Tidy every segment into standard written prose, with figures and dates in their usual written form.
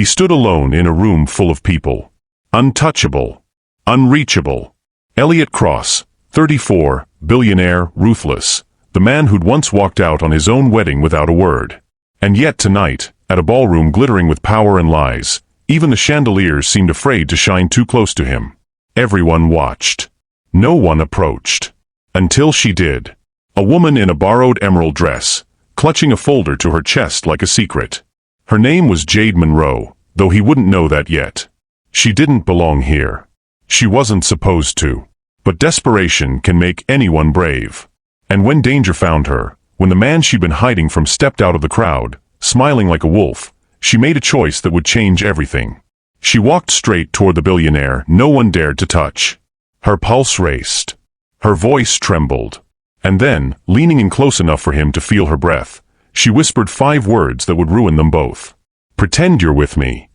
He stood alone in a room full of people. Untouchable. Unreachable. Elliot Cross, 34, billionaire, ruthless. The man who'd once walked out on his own wedding without a word. And yet tonight, at a ballroom glittering with power and lies, even the chandeliers seemed afraid to shine too close to him. Everyone watched. No one approached. Until she did. A woman in a borrowed emerald dress, clutching a folder to her chest like a secret. Her name was Jade Monroe, though he wouldn't know that yet. She didn't belong here. She wasn't supposed to. But desperation can make anyone brave. And when danger found her, when the man she'd been hiding from stepped out of the crowd, smiling like a wolf, she made a choice that would change everything. She walked straight toward the billionaire no one dared to touch. Her pulse raced. Her voice trembled. And then, leaning in close enough for him to feel her breath, she whispered 5 words that would ruin them both. "Pretend you're with me."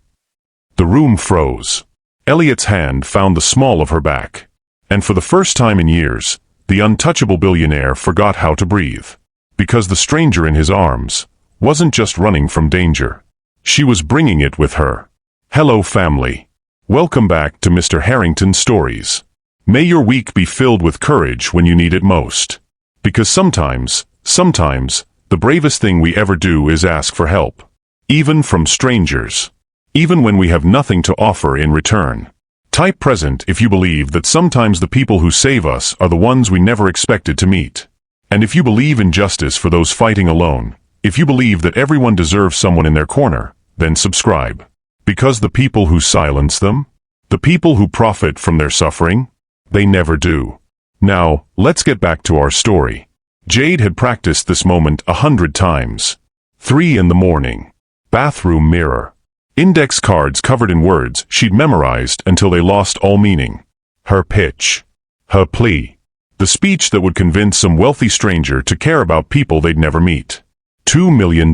The room froze. Elliot's hand found the small of her back. And for the first time in years, the untouchable billionaire forgot how to breathe. Because the stranger in his arms wasn't just running from danger. She was bringing it with her. Hello, family. Welcome back to Mr. Harrington's Stories. May your week be filled with courage when you need it most. Because sometimes, the bravest thing we ever do is ask for help. Even from strangers. Even when we have nothing to offer in return. Type present if you believe that sometimes the people who save us are the ones we never expected to meet. And if you believe in justice for those fighting alone, if you believe that everyone deserves someone in their corner, then subscribe. Because the people who silence them, the people who profit from their suffering, they never do. Now, let's get back to our story. Jade had practiced this moment 100 times. 3 in the morning. Bathroom mirror. Index cards covered in words she'd memorized until they lost all meaning. Her pitch. Her plea. The speech that would convince some wealthy stranger to care about people they'd never meet. $2 million.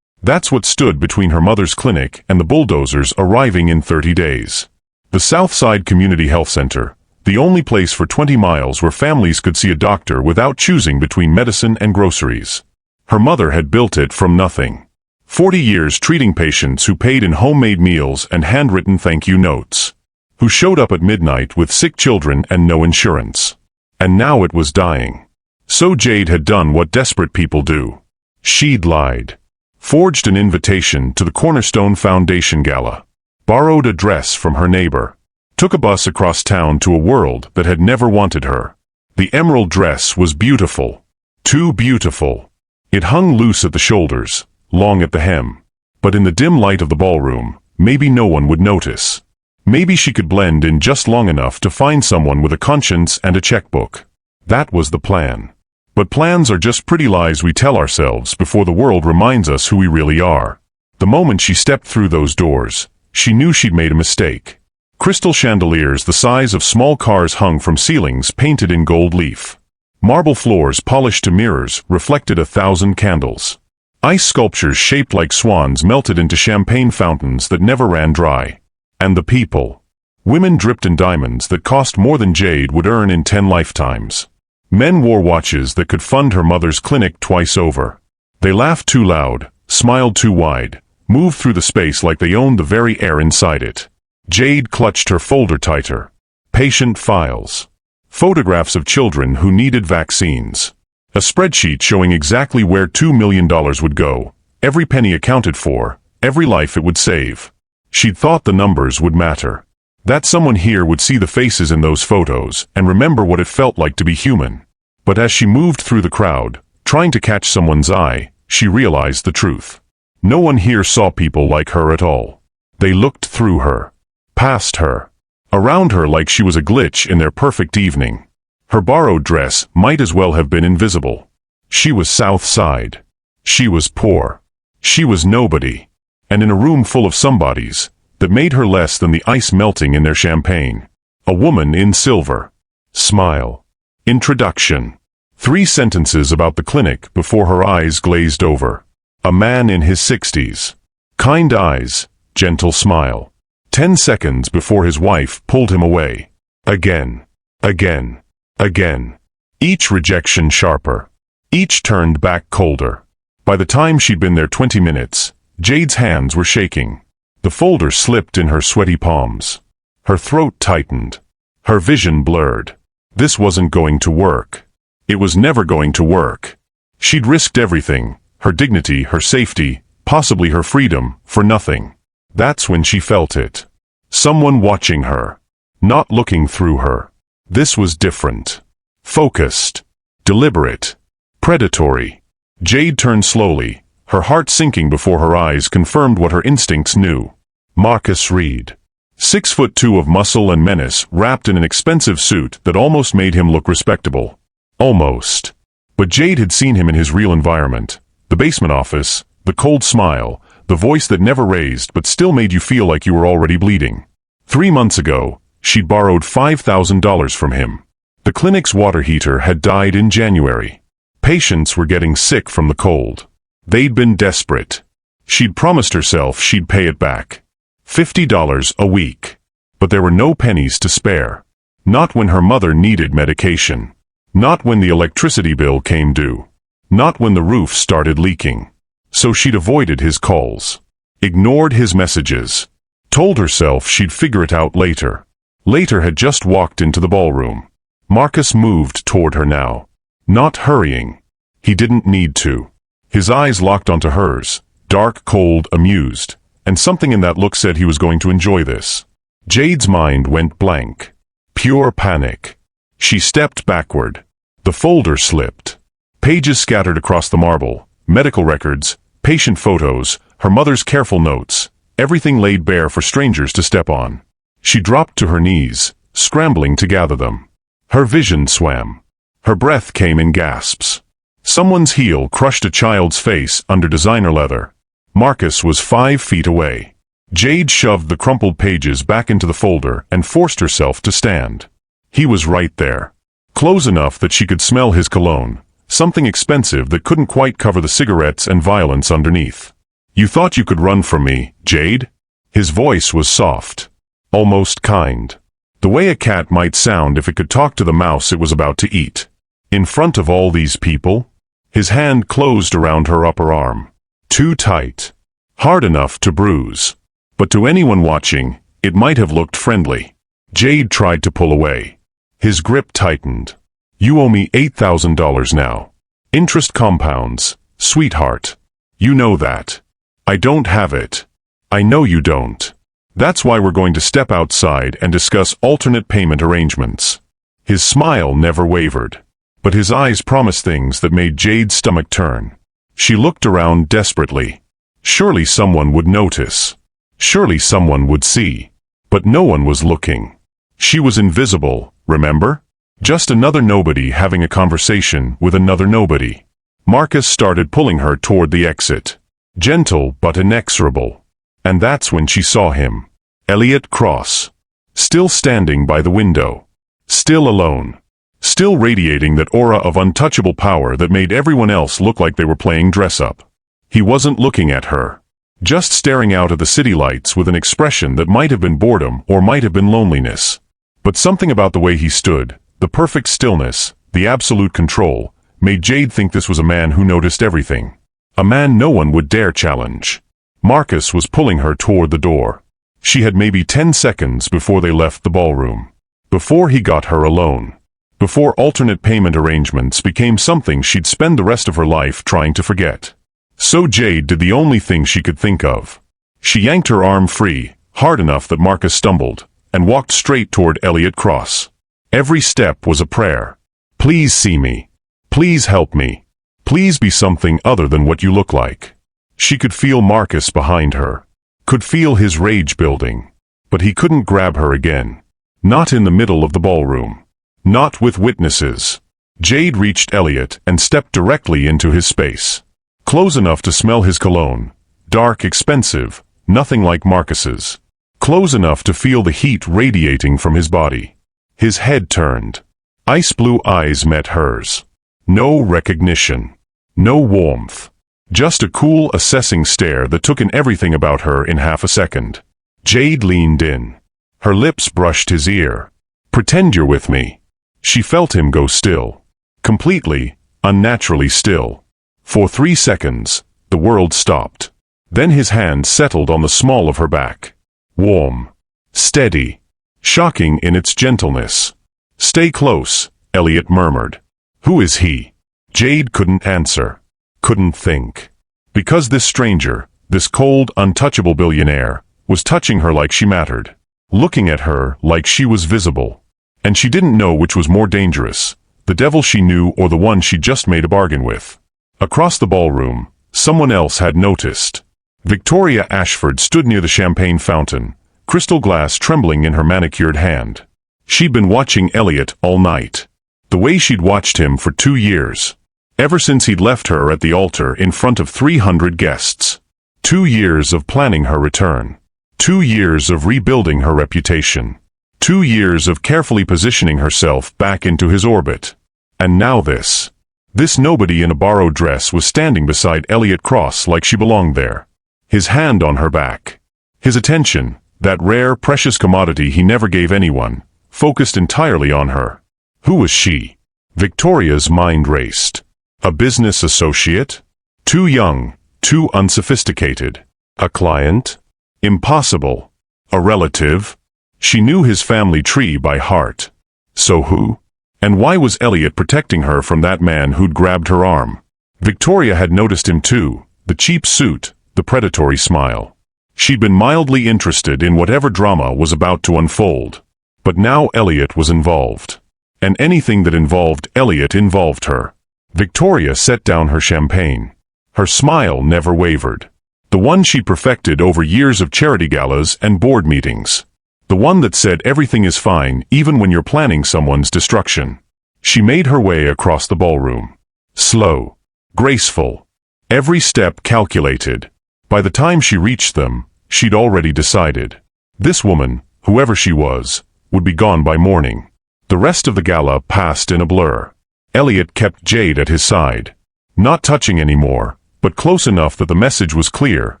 That's what stood between her mother's clinic and the bulldozers arriving in 30 days. The Southside Community Health Center, the only place for 20 miles where families could see a doctor without choosing between medicine and groceries. Her mother had built it from nothing. 40 years treating patients who paid in homemade meals and handwritten thank you notes. Who showed up at midnight with sick children and no insurance. And now it was dying. So Jade had done what desperate people do. She'd lied. Forged an invitation to the Cornerstone Foundation Gala. Borrowed a dress from her neighbor. Took a bus across town to a world that had never wanted her. The emerald dress was beautiful. Too beautiful. It hung loose at the shoulders, long at the hem. But in the dim light of the ballroom, maybe no one would notice. Maybe she could blend in just long enough to find someone with a conscience and a checkbook. That was the plan. But plans are just pretty lies we tell ourselves before the world reminds us who we really are. The moment she stepped through those doors, she knew she'd made a mistake. Crystal chandeliers the size of small cars hung from ceilings painted in gold leaf. Marble floors polished to mirrors reflected 1,000 candles. Ice sculptures shaped like swans melted into champagne fountains that never ran dry. And the people. Women dripped in diamonds that cost more than Jade would earn in 10 lifetimes. Men wore watches that could fund her mother's clinic twice over. They laughed too loud, smiled too wide, moved through the space like they owned the very air inside it. Jade clutched her folder tighter. Patient files. Photographs of children who needed vaccines. A spreadsheet showing exactly where $2 million would go, every penny accounted for, every life it would save. She'd thought the numbers would matter. That someone here would see the faces in those photos and remember what it felt like to be human. But as she moved through the crowd, trying to catch someone's eye, she realized the truth. No one here saw people like her at all. They looked through her. Past her. Around her like she was a glitch in their perfect evening. Her borrowed dress might as well have been invisible. She was Southside. She was poor. She was nobody. And in a room full of somebodies, that made her less than the ice melting in their champagne. A woman in silver. Smile. Introduction. 3 sentences about the clinic before her eyes glazed over. A man in his 60s. Kind eyes, gentle smile. 10 seconds before his wife pulled him away. Again. Again. Again. Each rejection sharper. Each turned back colder. By the time she'd been there 20 minutes, Jade's hands were shaking. The folder slipped in her sweaty palms. Her throat tightened. Her vision blurred. This wasn't going to work. It was never going to work. She'd risked everything, her dignity, her safety, possibly her freedom, for nothing. That's when she felt it. Someone watching her. Not looking through her. This was different. Focused. Deliberate. Predatory. Jade turned slowly, her heart sinking before her eyes confirmed what her instincts knew. Marcus Reed. 6'2" of muscle and menace, wrapped in an expensive suit that almost made him look respectable. Almost. But Jade had seen him in his real environment. The basement office, the cold smile, the voice that never raised but still made you feel like you were already bleeding. 3 months ago, she'd borrowed $5,000 from him. The clinic's water heater had died in January. Patients were getting sick from the cold. They'd been desperate. She'd promised herself she'd pay it back. $50 a week. But there were no pennies to spare. Not when her mother needed medication. Not when the electricity bill came due. Not when the roof started leaking. So she'd avoided his calls. Ignored his messages. Told herself she'd figure it out later. Later had just walked into the ballroom. Marcus moved toward her now. Not hurrying. He didn't need to. His eyes locked onto hers, dark, cold, amused, and something in that look said he was going to enjoy this. Jade's mind went blank. Pure panic. She stepped backward. The folder slipped. Pages scattered across the marble, medical records, patient photos, her mother's careful notes, everything laid bare for strangers to step on. She dropped to her knees, scrambling to gather them. Her vision swam. Her breath came in gasps. Someone's heel crushed a child's face under designer leather. Marcus was 5 feet away. Jade shoved the crumpled pages back into the folder and forced herself to stand. He was right there. Close enough that she could smell his cologne, something expensive that couldn't quite cover the cigarettes and violence underneath. "You thought you could run from me, Jade?" His voice was soft. Almost kind. The way a cat might sound if it could talk to the mouse it was about to eat. In front of all these people? His hand closed around her upper arm. Too tight. Hard enough to bruise. But to anyone watching, it might have looked friendly. Jade tried to pull away. His grip tightened. "You owe me $8,000 now. Interest compounds, sweetheart. You know that. I don't have it. I know you don't. That's why we're going to step outside and discuss alternate payment arrangements." His smile never wavered. But his eyes promised things that made Jade's stomach turn. She looked around desperately. Surely someone would notice. Surely someone would see. But no one was looking. She was invisible, remember? Just another nobody having a conversation with another nobody. Marcus started pulling her toward the exit. Gentle but inexorable. And that's when she saw him. Elliot Cross. Still standing by the window. Still alone. Still radiating that aura of untouchable power that made everyone else look like they were playing dress-up. He wasn't looking at her. Just staring out at the city lights with an expression that might have been boredom or might have been loneliness. But something about the way he stood, the perfect stillness, the absolute control, made Jade think this was a man who noticed everything. A man no one would dare challenge. Marcus was pulling her toward the door. She had maybe 10 seconds before they left the ballroom. Before he got her alone. Before alternate payment arrangements became something she'd spend the rest of her life trying to forget. So Jade did the only thing she could think of. She yanked her arm free, hard enough that Marcus stumbled, and walked straight toward Elliot Cross. Every step was a prayer. "Please see me. Please help me. Please be something other than what you look like." She could feel Marcus behind her. Could feel his rage building. But he couldn't grab her again. Not in the middle of the ballroom. Not with witnesses. Jade reached Elliot and stepped directly into his space. Close enough to smell his cologne. Dark, expensive, nothing like Marcus's. Close enough to feel the heat radiating from his body. His head turned. Ice blue eyes met hers. No recognition. No warmth. Just a cool, assessing stare that took in everything about her in half a second. Jade leaned in. Her lips brushed his ear. "Pretend you're with me." She felt him go still. Completely, unnaturally still. For 3 seconds, the world stopped. Then his hand settled on the small of her back. Warm. Steady. Shocking in its gentleness. "Stay close," Elliot murmured. "Who is he?" Jade couldn't answer. Couldn't think. Because this stranger, this cold, untouchable billionaire, was touching her like she mattered. Looking at her like she was visible. And she didn't know which was more dangerous, the devil she knew or the one she just made a bargain with. Across the ballroom, someone else had noticed. Victoria Ashford stood near the champagne fountain, crystal glass trembling in her manicured hand. She'd been watching Elliot all night. The way she'd watched him for 2 years. Ever since he'd left her at the altar in front of 300 guests. 2 years of planning her return. 2 years of rebuilding her reputation. 2 years of carefully positioning herself back into his orbit. And now this. This nobody in a borrowed dress was standing beside Elliot Cross like she belonged there. His hand on her back. His attention, that rare, precious commodity he never gave anyone, focused entirely on her. Who was she? Victoria's mind raced. A business associate? Too young, too unsophisticated. A client? Impossible. A relative? She knew his family tree by heart. So who? And why was Elliot protecting her from that man who'd grabbed her arm? Victoria had noticed him too, the cheap suit, the predatory smile. She'd been mildly interested in whatever drama was about to unfold. But now Elliot was involved. And anything that involved Elliot involved her. Victoria set down her champagne. Her smile never wavered. The one she'd perfected over years of charity galas and board meetings. The one that said everything is fine even when you're planning someone's destruction. She made her way across the ballroom. Slow. Graceful. Every step calculated. By the time she reached them, she'd already decided. This woman, whoever she was, would be gone by morning. The rest of the gala passed in a blur. Elliot kept Jade at his side. Not touching anymore, but close enough that the message was clear,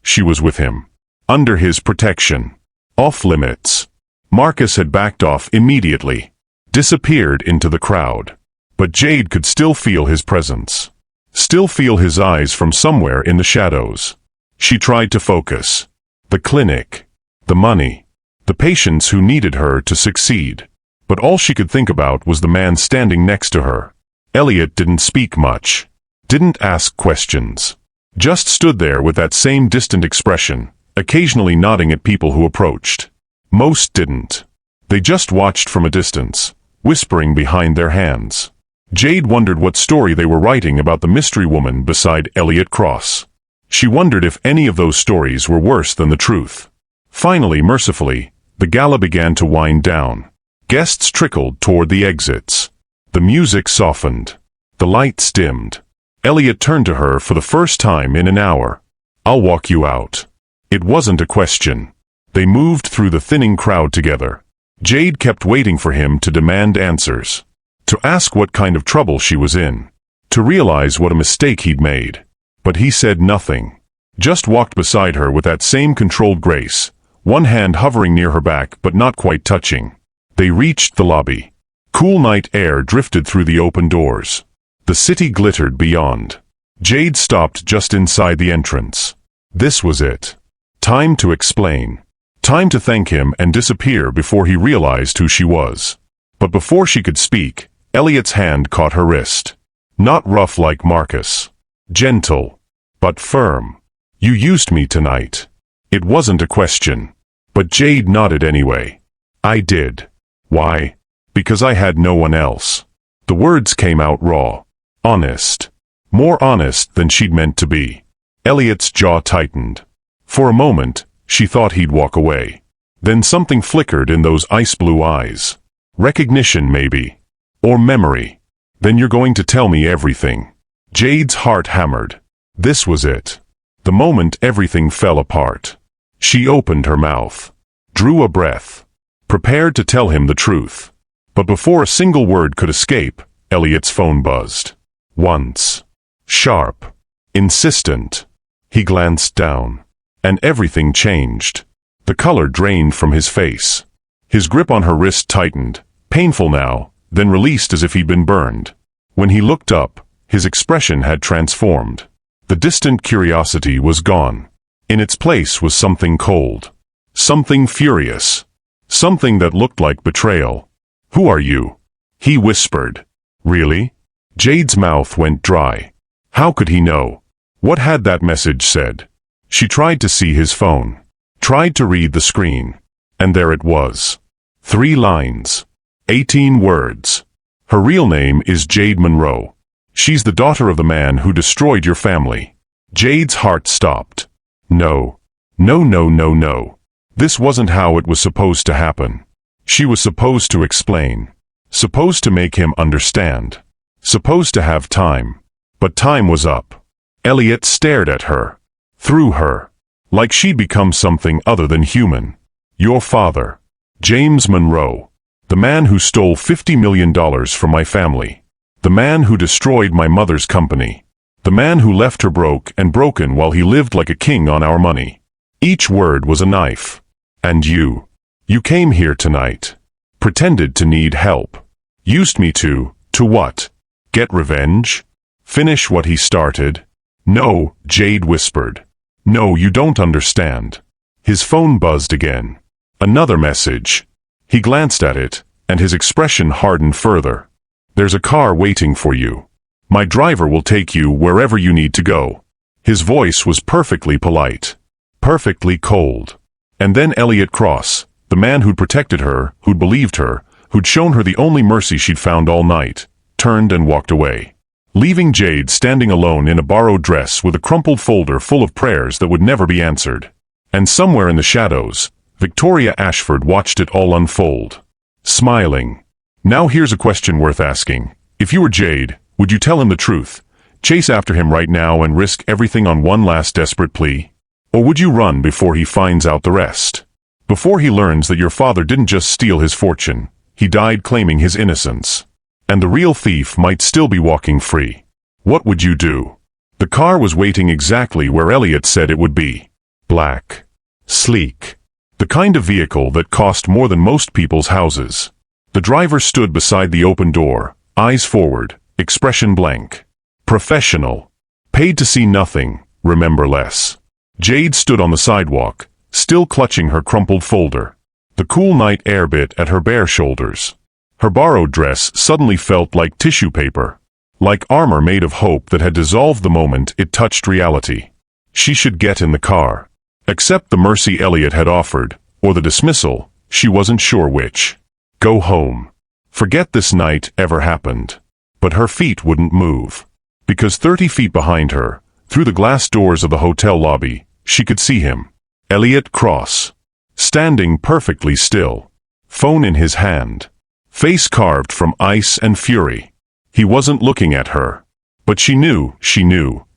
she was with him. Under his protection. Off limits. Marcus had backed off immediately. Disappeared into the crowd. But Jade could still feel his presence. Still feel his eyes from somewhere in the shadows. She tried to focus. The clinic. The money. The patients who needed her to succeed. But all she could think about was the man standing next to her. Elliot didn't speak much. Didn't ask questions. Just stood there with that same distant expression, occasionally nodding at people who approached. Most didn't. They just watched from a distance, whispering behind their hands. Jade wondered what story they were writing about the mystery woman beside Elliot Cross. She wondered if any of those stories were worse than the truth. Finally, mercifully, the gala began to wind down. Guests trickled toward the exits. The music softened. The lights dimmed. Elliot turned to her for the first time in an hour. "I'll walk you out." It wasn't a question. They moved through the thinning crowd together. Jade kept waiting for him to demand answers. To ask what kind of trouble she was in. To realize what a mistake he'd made. But he said nothing. Just walked beside her with that same controlled grace, one hand hovering near her back but not quite touching. They reached the lobby. Cool night air drifted through the open doors. The city glittered beyond. Jade stopped just inside the entrance. This was it. Time to explain. Time to thank him and disappear before he realized who she was. But before she could speak, Elliot's hand caught her wrist. Not rough like Marcus. Gentle. But firm. "You used me tonight." It wasn't a question. But Jade nodded anyway. "I did." "Why?" "Because I had no one else." The words came out raw. Honest. More honest than she'd meant to be. Elliot's jaw tightened. For a moment, she thought he'd walk away. Then something flickered in those ice-blue eyes. Recognition, maybe. Or memory. "Then you're going to tell me everything." Jade's heart hammered. This was it. The moment everything fell apart. She opened her mouth. Drew a breath. Prepared to tell him the truth. But before a single word could escape, Elliot's phone buzzed. Once. Sharp. Insistent. He glanced down. And everything changed. The color drained from his face. His grip on her wrist tightened, painful now, then released as if he'd been burned. When he looked up, his expression had transformed. The distant curiosity was gone. In its place was something cold. Something furious. Something that looked like betrayal. "Who are you?" he whispered. "Really?" Jade's mouth went dry. How could he know? What had that message said? She tried to see his phone. Tried to read the screen. And there it was. 3 lines. 18 words. Her real name is Jade Monroe. She's the daughter of the man who destroyed your family. Jade's heart stopped. No. No, no, no, no. This wasn't how it was supposed to happen. She was supposed to explain. Supposed to make him understand. Supposed to have time. But time was up. Elliot stared at her. Through her. Like she'd become something other than human. Your father. James Monroe. The man who stole $50 million from my family. The man who destroyed my mother's company. The man who left her broke and broken while he lived like a king on our money. Each word was a knife. And you. You came here tonight. Pretended to need help. Used me to what? Get revenge? Finish what he started? No, Jade whispered. No, you don't understand. His phone buzzed again. Another message. He glanced at it, and his expression hardened further. There's a car waiting for you. My driver will take you wherever you need to go. His voice was perfectly polite. Perfectly cold. And then Elliot Cross, the man who'd protected her, who'd believed her, who'd shown her the only mercy she'd found all night, turned and walked away. Leaving Jade standing alone in a borrowed dress with a crumpled folder full of prayers that would never be answered. And somewhere in the shadows, Victoria Ashford watched it all unfold. Smiling. Now here's a question worth asking. If you were Jade, would you tell him the truth? Chase after him right now and risk everything on one last desperate plea? Or would you run before he finds out the rest? Before he learns that your father didn't just steal his fortune, he died claiming his innocence. And the real thief might still be walking free. What would you do? The car was waiting exactly where Elliot said it would be. Black. Sleek. The kind of vehicle that cost more than most people's houses. The driver stood beside the open door, eyes forward, expression blank. Professional. Paid to see nothing, remember less. Jade stood on the sidewalk, still clutching her crumpled folder. The cool night air bit at her bare shoulders. Her borrowed dress suddenly felt like tissue paper. Like armor made of hope that had dissolved the moment it touched reality. She should get in the car. Accept the mercy Elliot had offered, or the dismissal, she wasn't sure which. Go home. Forget this night ever happened. But her feet wouldn't move. Because 30 feet behind her, through the glass doors of the hotel lobby, she could see him. Elliot Cross. Standing perfectly still. Phone in his hand. Face carved from ice and fury. He wasn't looking at her. But she knew,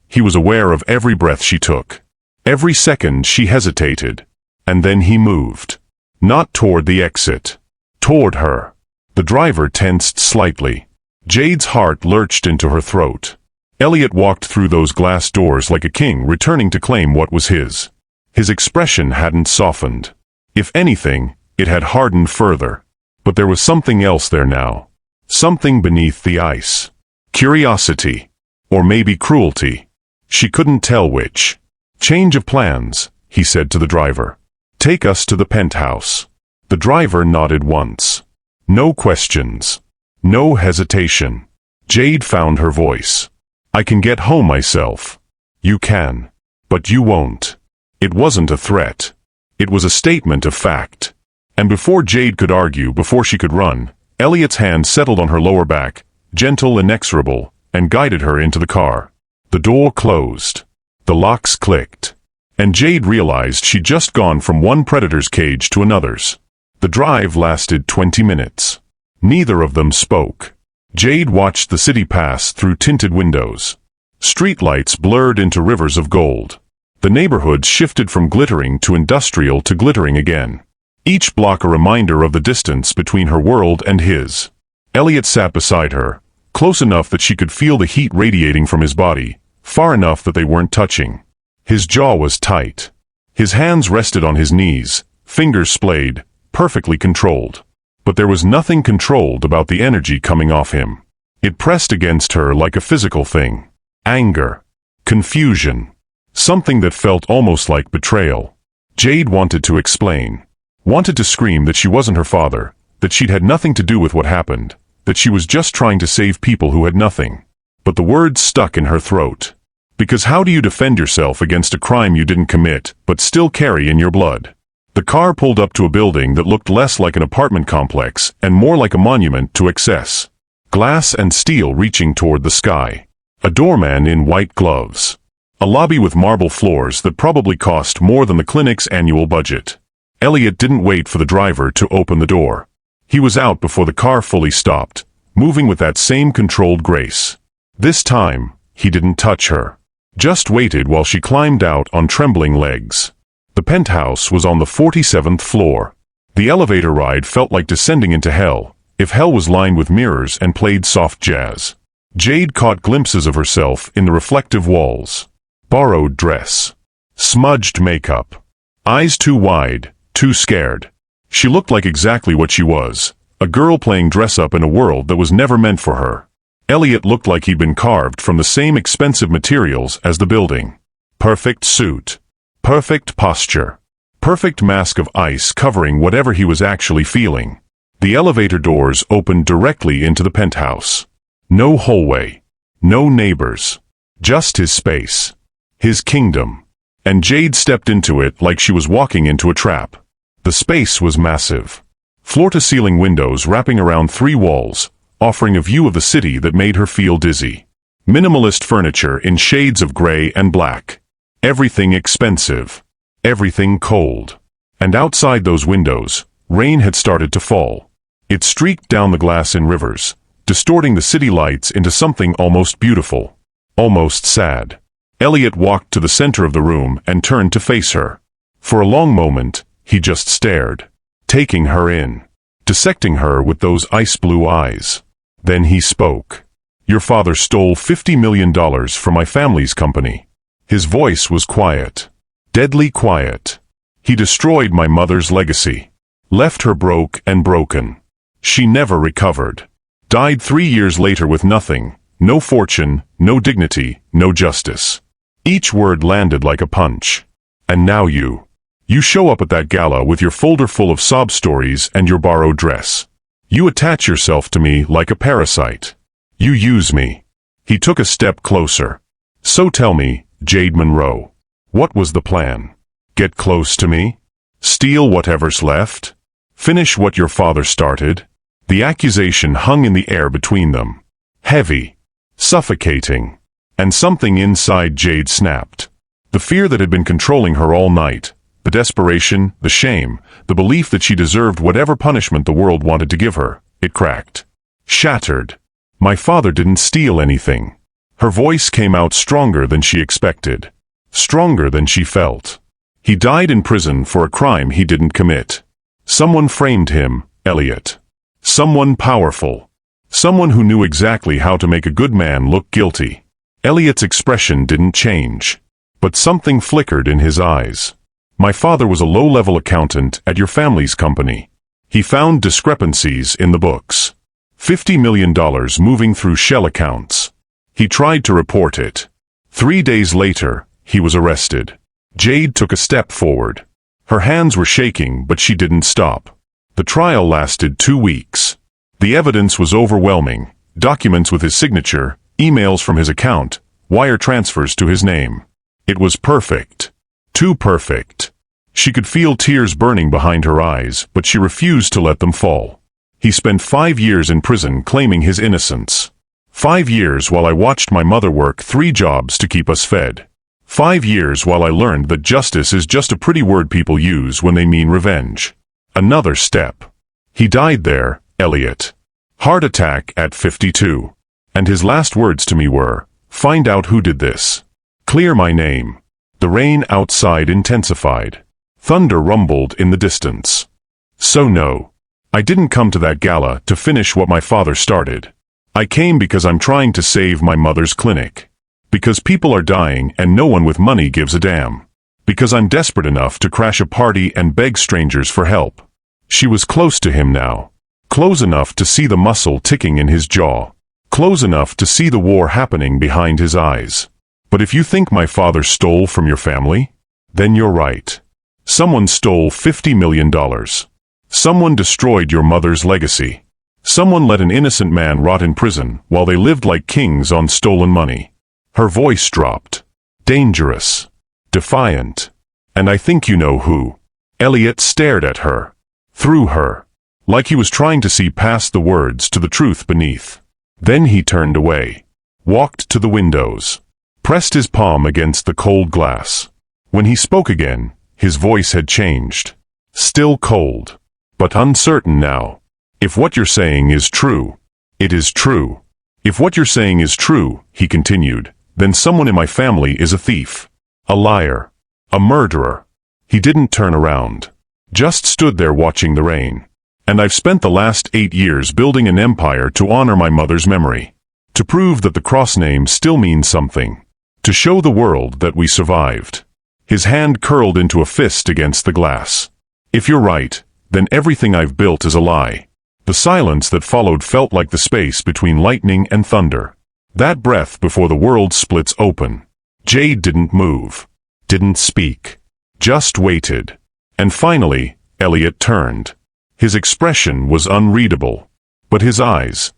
he was aware of every breath she took. Every second she hesitated. And then he moved. Not toward the exit. Toward her. The driver tensed slightly. Jade's heart lurched into her throat. Elliot walked through those glass doors like a king returning to claim what was his. His expression hadn't softened. If anything, it had hardened further. But there was something else there now. Something beneath the ice. Curiosity. Or maybe cruelty. She couldn't tell which. Change of plans, he said to the driver. Take us to the penthouse. The driver nodded once. No questions. No hesitation. Jade found her voice. I can get home myself. You can. But you won't. It wasn't a threat. It was a statement of fact. And before Jade could argue, before she could run, Elliot's hand settled on her lower back, gentle, inexorable, and guided her into the car. The door closed. The locks clicked. And Jade realized she'd just gone from one predator's cage to another's. The drive lasted 20 minutes. Neither of them spoke. Jade watched the city pass through tinted windows. Streetlights blurred into rivers of gold. The neighborhoods shifted from glittering to industrial to glittering again. Each block a reminder of the distance between her world and his. Elliot sat beside her, close enough that she could feel the heat radiating from his body, far enough that they weren't touching. His jaw was tight. His hands rested on his knees, fingers splayed, perfectly controlled. But there was nothing controlled about the energy coming off him. It pressed against her like a physical thing. Anger. Confusion. Something that felt almost like betrayal. Jade wanted to explain. Wanted to scream that she wasn't her father, that she'd had nothing to do with what happened, that she was just trying to save people who had nothing. But the words stuck in her throat. Because how do you defend yourself against a crime you didn't commit, but still carry in your blood? The car pulled up to a building that looked less like an apartment complex and more like a monument to excess. Glass and steel reaching toward the sky. A doorman in white gloves. A lobby with marble floors that probably cost more than the clinic's annual budget. Elliot didn't wait for the driver to open the door. He was out before the car fully stopped, moving with that same controlled grace. This time, he didn't touch her. Just waited while she climbed out on trembling legs. The penthouse was on the 47th floor. The elevator ride felt like descending into hell, if hell was lined with mirrors and played soft jazz. Jade caught glimpses of herself in the reflective walls. Borrowed dress. Smudged makeup. Eyes too wide, too scared. She looked like exactly what she was, a girl playing dress-up in a world that was never meant for her. Elliot looked like he'd been carved from the same expensive materials as the building. Perfect suit. Perfect posture. Perfect mask of ice covering whatever he was actually feeling. The elevator doors opened directly into the penthouse. No hallway. No neighbors. Just his space. His kingdom. And Jade stepped into it like she was walking into a trap. The space was massive. Floor-to-ceiling windows wrapping around 3 walls, offering a view of the city that made her feel dizzy. Minimalist furniture in shades of gray and black. Everything expensive. Everything cold. And outside those windows, rain had started to fall. It streaked down the glass in rivers, distorting the city lights into something almost beautiful. Almost sad. Elliot walked to the center of the room and turned to face her. For a long moment, he just stared, taking her in, dissecting her with those ice-blue eyes. Then he spoke. "Your father stole $50 million from my family's company." His voice was quiet. Deadly quiet. "He destroyed my mother's legacy. Left her broke and broken. She never recovered. Died 3 years later with nothing, no fortune, no dignity, no justice." Each word landed like a punch. "And now you show up at that gala with your folder full of sob stories and your borrowed dress. You attach yourself to me like a parasite. You use me." He took a step closer. "So tell me, Jade Monroe, what was the plan? Get close to me? Steal whatever's left? Finish what your father started?" The accusation hung in the air between them. Heavy. Suffocating. And something inside Jade snapped. The fear that had been controlling her all night, the desperation, the shame, the belief that she deserved whatever punishment the world wanted to give her, it cracked. Shattered. "My father didn't steal anything." Her voice came out stronger than she expected. Stronger than she felt. "He died in prison for a crime he didn't commit. Someone framed him, Elliot. Someone powerful. Someone who knew exactly how to make a good man look guilty." Elliot's expression didn't change. But something flickered in his eyes. "My father was a low-level accountant at your family's company. He found discrepancies in the books. $50 million moving through shell accounts. He tried to report it. 3 days later, he was arrested." Jade took a step forward. Her hands were shaking, but she didn't stop. The trial lasted 2 weeks. The evidence was overwhelming. Documents with his signature, emails from his account, wire transfers to his name. It was perfect. Too perfect. She could feel tears burning behind her eyes, but she refused to let them fall. "He spent 5 years in prison claiming his innocence. 5 years while I watched my mother work 3 jobs to keep us fed. 5 years while I learned that justice is just a pretty word people use when they mean revenge. Another step. He died there, Elliot. Heart attack at 52. And his last words to me were, 'Find out who did this. Clear my name.'" The rain outside intensified. Thunder rumbled in the distance. "So no. I didn't come to that gala to finish what my father started. I came because I'm trying to save my mother's clinic. Because people are dying and no one with money gives a damn. Because I'm desperate enough to crash a party and beg strangers for help." She was close to him now. Close enough to see the muscle ticking in his jaw. Close enough to see the war happening behind his eyes. But if you think my father stole from your family, then you're right. Someone stole $50 million. Someone destroyed your mother's legacy. Someone let an innocent man rot in prison while they lived like kings on stolen money. Her voice dropped. Dangerous. Defiant. And I think you know who. Elliot stared at her. Through her. Like he was trying to see past the words to the truth beneath. Then he turned away. Walked to the windows. Pressed his palm against the cold glass. When he spoke again, his voice had changed. Still cold. But uncertain now. If what you're saying is true, it is true. If what you're saying is true, he continued, then someone in my family is a thief. A liar. A murderer. He didn't turn around. Just stood there watching the rain. And I've spent the last 8 years building an empire to honor my mother's memory. To prove that the cross name still means something. To show the world that we survived. His hand curled into a fist against the glass. If you're right, then everything I've built is a lie. The silence that followed felt like the space between lightning and thunder. That breath before the world splits open. Jade didn't move. Didn't speak. Just waited. And finally, Elliot turned. His expression was unreadable. But his eyes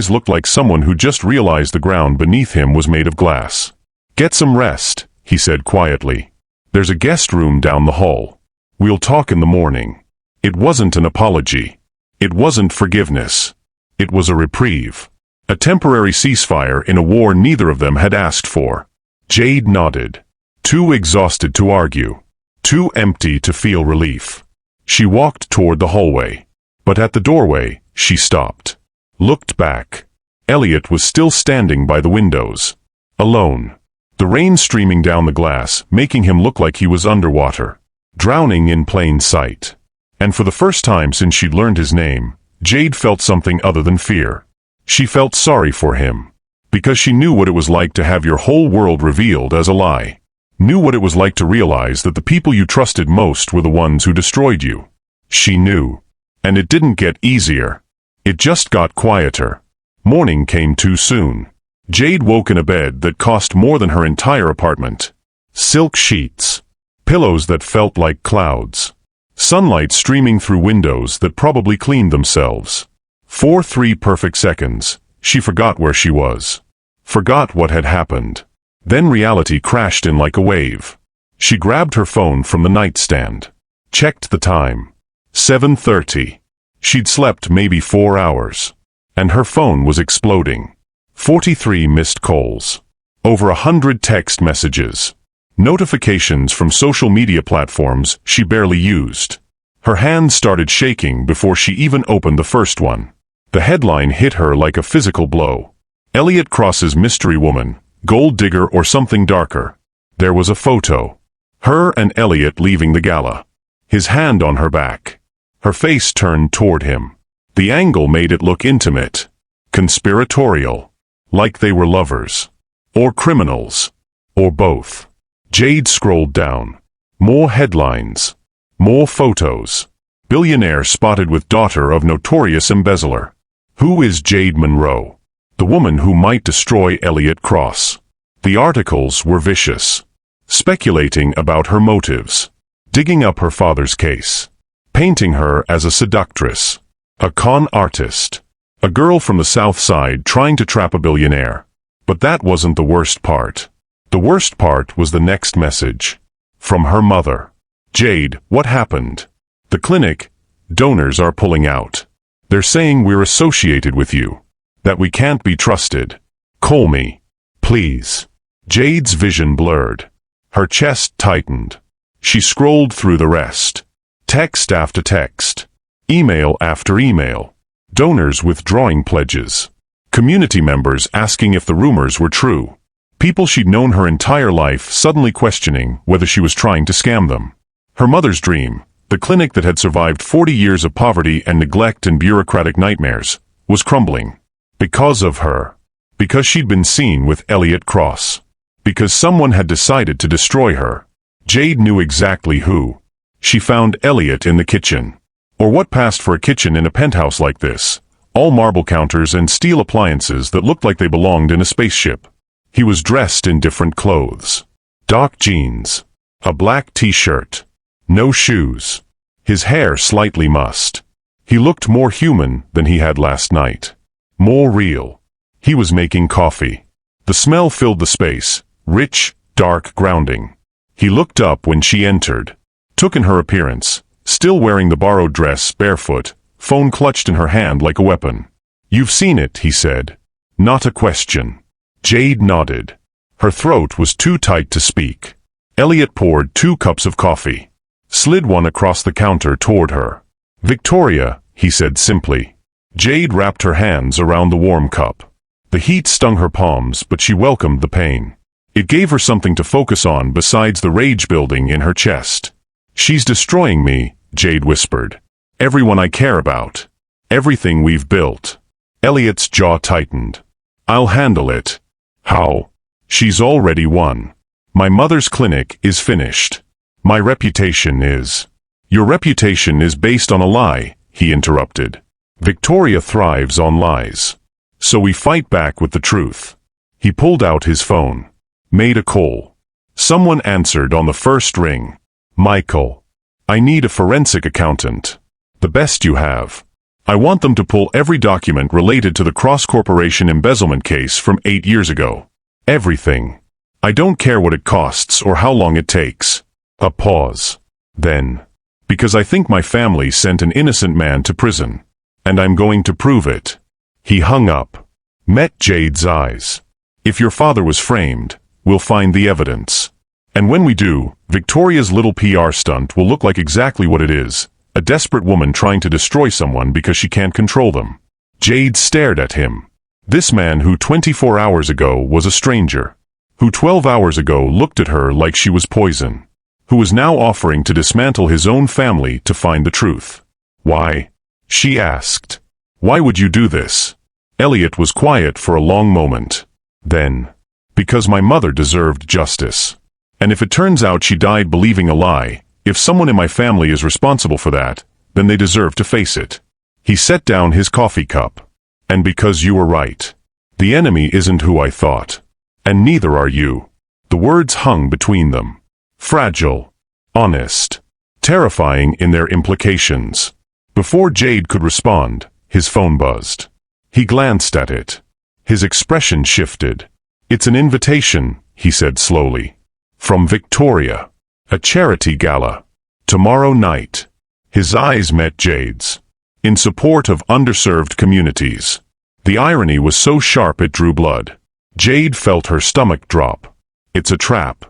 looked like someone who just realized the ground beneath him was made of glass. Get some rest, he said quietly. There's a guest room down the hall. We'll talk in the morning. It wasn't an apology. It wasn't forgiveness. It was a reprieve. A temporary ceasefire in a war neither of them had asked for. Jade nodded. Too exhausted to argue. Too empty to feel relief. She walked toward the hallway. But at the doorway, she stopped. Looked back. Elliot was still standing by the windows. Alone. The rain streaming down the glass, making him look like he was underwater. Drowning in plain sight. And for the first time since she'd learned his name, Jade felt something other than fear. She felt sorry for him. Because she knew what it was like to have your whole world revealed as a lie. Knew what it was like to realize that the people you trusted most were the ones who destroyed you. She knew. And it didn't get easier. It just got quieter. Morning came too soon. Jade woke in a bed that cost more than her entire apartment. Silk sheets. Pillows that felt like clouds. Sunlight streaming through windows that probably cleaned themselves. For 3 perfect seconds, she forgot where she was. Forgot what had happened. Then reality crashed in like a wave. She grabbed her phone from the nightstand. Checked the time. 7:30. She'd slept maybe 4 hours. And her phone was exploding. 43 missed calls. Over 100 text messages. Notifications from social media platforms she barely used. Her hands started shaking before she even opened the first one. The headline hit her like a physical blow. Elliot Cross's mystery woman, gold digger or something darker. There was a photo. Her and Elliot leaving the gala. His hand on her back. Her face turned toward him. The angle made it look intimate. Conspiratorial. Like they were lovers. Or criminals. Or both. Jade scrolled down. More headlines. More photos. Billionaire spotted with daughter of notorious embezzler. Who is Jade Monroe? The woman who might destroy Elliot Cross. The articles were vicious. Speculating about her motives. Digging up her father's case. Painting her as a seductress. A con artist. A girl from the South Side trying to trap a billionaire. But that wasn't the worst part. The worst part was the next message. From her mother. Jade, what happened? The clinic, donors are pulling out. They're saying we're associated with you. That we can't be trusted. Call me. Please. Jade's vision blurred. Her chest tightened. She scrolled through the rest. Text after text. Email after email. Donors withdrawing pledges. Community members asking if the rumors were true. People she'd known her entire life suddenly questioning whether she was trying to scam them. Her mother's dream, the clinic that had survived 40 years of poverty and neglect and bureaucratic nightmares, was crumbling. Because of her. Because she'd been seen with Elliot Cross. Because someone had decided to destroy her. Jade knew exactly who. She found Elliot in the kitchen. Or what passed for a kitchen in a penthouse like this. All marble counters and steel appliances that looked like they belonged in a spaceship. He was dressed in different clothes. Dark jeans, a black t-shirt, no shoes, his hair slightly mussed. He looked more human than he had last night. More real. He was making coffee. The smell filled the space, rich, dark, grounding. He looked up when she entered, took in her appearance, still wearing the borrowed dress, barefoot, phone clutched in her hand like a weapon. "You've seen it," he said. Not a question. Jade nodded. Her throat was too tight to speak. Elliot poured 2 cups of coffee, slid one across the counter toward her. "Victoria," he said simply. Jade wrapped her hands around the warm cup. The heat stung her palms, but she welcomed the pain. It gave her something to focus on besides the rage building in her chest. "She's destroying me," Jade whispered. "Everyone I care about. Everything we've built." Elliot's jaw tightened. "I'll handle it." "How?" "She's already won. My mother's clinic is finished. My reputation is." "Your reputation is based on a lie," he interrupted. "Victoria thrives on lies. So we fight back with the truth." He pulled out his phone. Made a call. Someone answered on the first ring. "Michael. I need a forensic accountant. The best you have. I want them to pull every document related to the cross-corporation embezzlement case from 8 years ago. Everything. I don't care what it costs or how long it takes." A pause. Then, "Because I think my family sent an innocent man to prison. And I'm going to prove it." He hung up. Met Jade's eyes. "If your father was framed, we'll find the evidence. And when we do, Victoria's little PR stunt will look like exactly what it is, a desperate woman trying to destroy someone because she can't control them." Jade stared at him. This man who 24 hours ago was a stranger, who 12 hours ago looked at her like she was poison, who was now offering to dismantle his own family to find the truth. "Why?" she asked. "Why would you do this?" Elliot was quiet for a long moment. Then, "Because my mother deserved justice. And if it turns out she died believing a lie, if someone in my family is responsible for that, then they deserve to face it." He set down his coffee cup. "And because you were right. The enemy isn't who I thought. And neither are you." The words hung between them. Fragile, honest, terrifying in their implications. Before Jade could respond, his phone buzzed. He glanced at it. His expression shifted. "It's an invitation," he said slowly. "From Victoria. A charity gala. Tomorrow night." His eyes met Jade's. "In support of underserved communities." The irony was so sharp it drew blood. Jade felt her stomach drop. "It's a trap."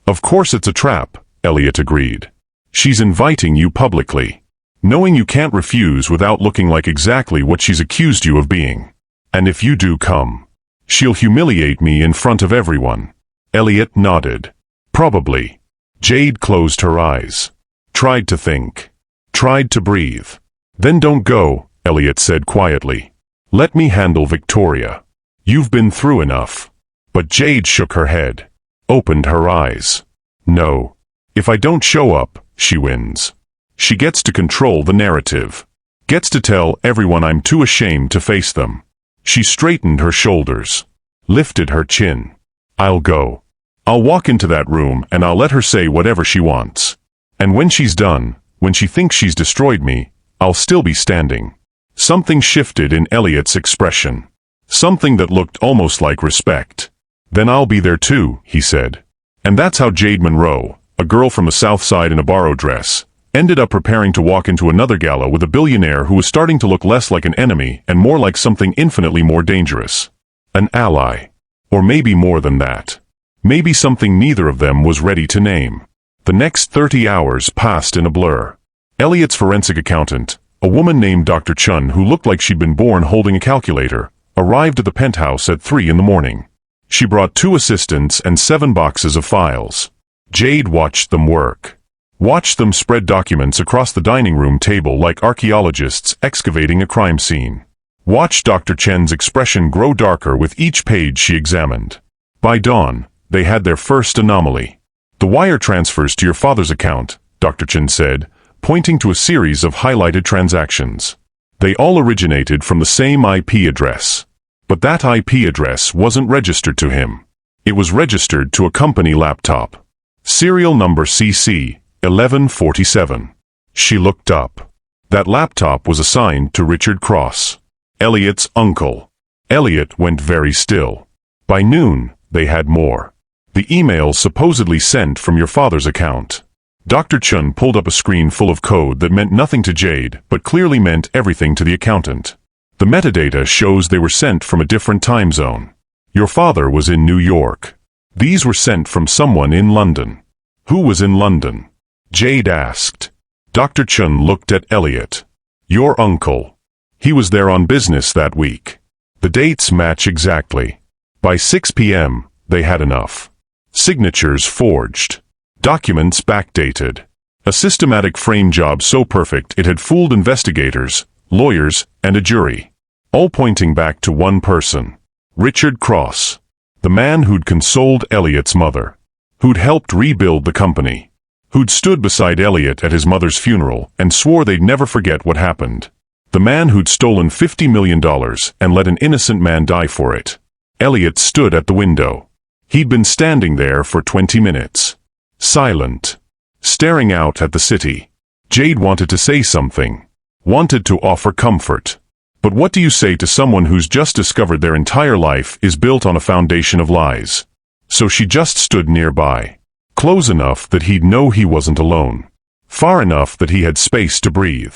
"Of course it's a trap," Elliot agreed. "She's inviting you publicly, knowing you can't refuse without looking like exactly what she's accused you of being. And if you do come, she'll humiliate me in front of everyone." Elliot nodded. "Probably." Jade closed her eyes. Tried to think. Tried to breathe. "Then don't go," Elliot said quietly. "Let me handle Victoria. You've been through enough." But Jade shook her head. Opened her eyes. "No. If I don't show up, she wins. She gets to control the narrative. Gets to tell everyone I'm too ashamed to face them." She straightened her shoulders. Lifted her chin. "I'll go. I'll walk into that room and I'll let her say whatever she wants. And when she's done, when she thinks she's destroyed me, I'll still be standing." Something shifted in Elliot's expression. Something that looked almost like respect. "Then I'll be there too," he said. And that's how Jade Monroe, a girl from the South Side in a borrowed dress, ended up preparing to walk into another gala with a billionaire who was starting to look less like an enemy and more like something infinitely more dangerous. An ally. Or maybe more than that. Maybe something neither of them was ready to name. The next 30 hours passed in a blur. Elliot's forensic accountant, a woman named Dr. Chun who looked like she'd been born holding a calculator, arrived at the penthouse at 3 in the morning. She brought 2 assistants and 7 boxes of files. Jade watched them work. Watched them spread documents across the dining room table like archaeologists excavating a crime scene. Watched Dr. Chen's expression grow darker with each page she examined. By dawn, they had their first anomaly. "The wire transfers to your father's account," Dr. Chen said, pointing to a series of highlighted transactions. They all originated from the same IP address. But that IP address wasn't registered to him. It was registered to a company laptop. Serial number CC 1147. She looked up. That laptop was assigned to Richard Cross, Elliot's uncle. Elliot went very still. By noon, they had more. The email supposedly sent from your father's account. Dr. Chun pulled up a screen full of code that meant nothing to Jade, but clearly meant everything to the accountant. The metadata shows they were sent from a different time zone. Your father was in New York. These were sent from someone in London. Who was in London? Jade asked. Dr. Chun looked at Elliot. Your uncle. He was there on business that week. The dates match exactly. By 6 p.m., they had enough. Signatures forged. Documents backdated. A systematic frame job so perfect it had fooled investigators, lawyers, and a jury. All pointing back to one person. Richard Cross. The man who'd consoled Elliot's mother. Who'd helped rebuild the company. Who'd stood beside Elliot at his mother's funeral and swore they'd never forget what happened. The man who'd stolen $50 million and let an innocent man die for it. Elliot stood at the window. He'd been standing there for 20 minutes. Silent. Staring out at the city. Jade wanted to say something. Wanted to offer comfort. But what do you say to someone who's just discovered their entire life is built on a foundation of lies? So she just stood nearby. Close enough that he'd know he wasn't alone. Far enough that he had space to breathe.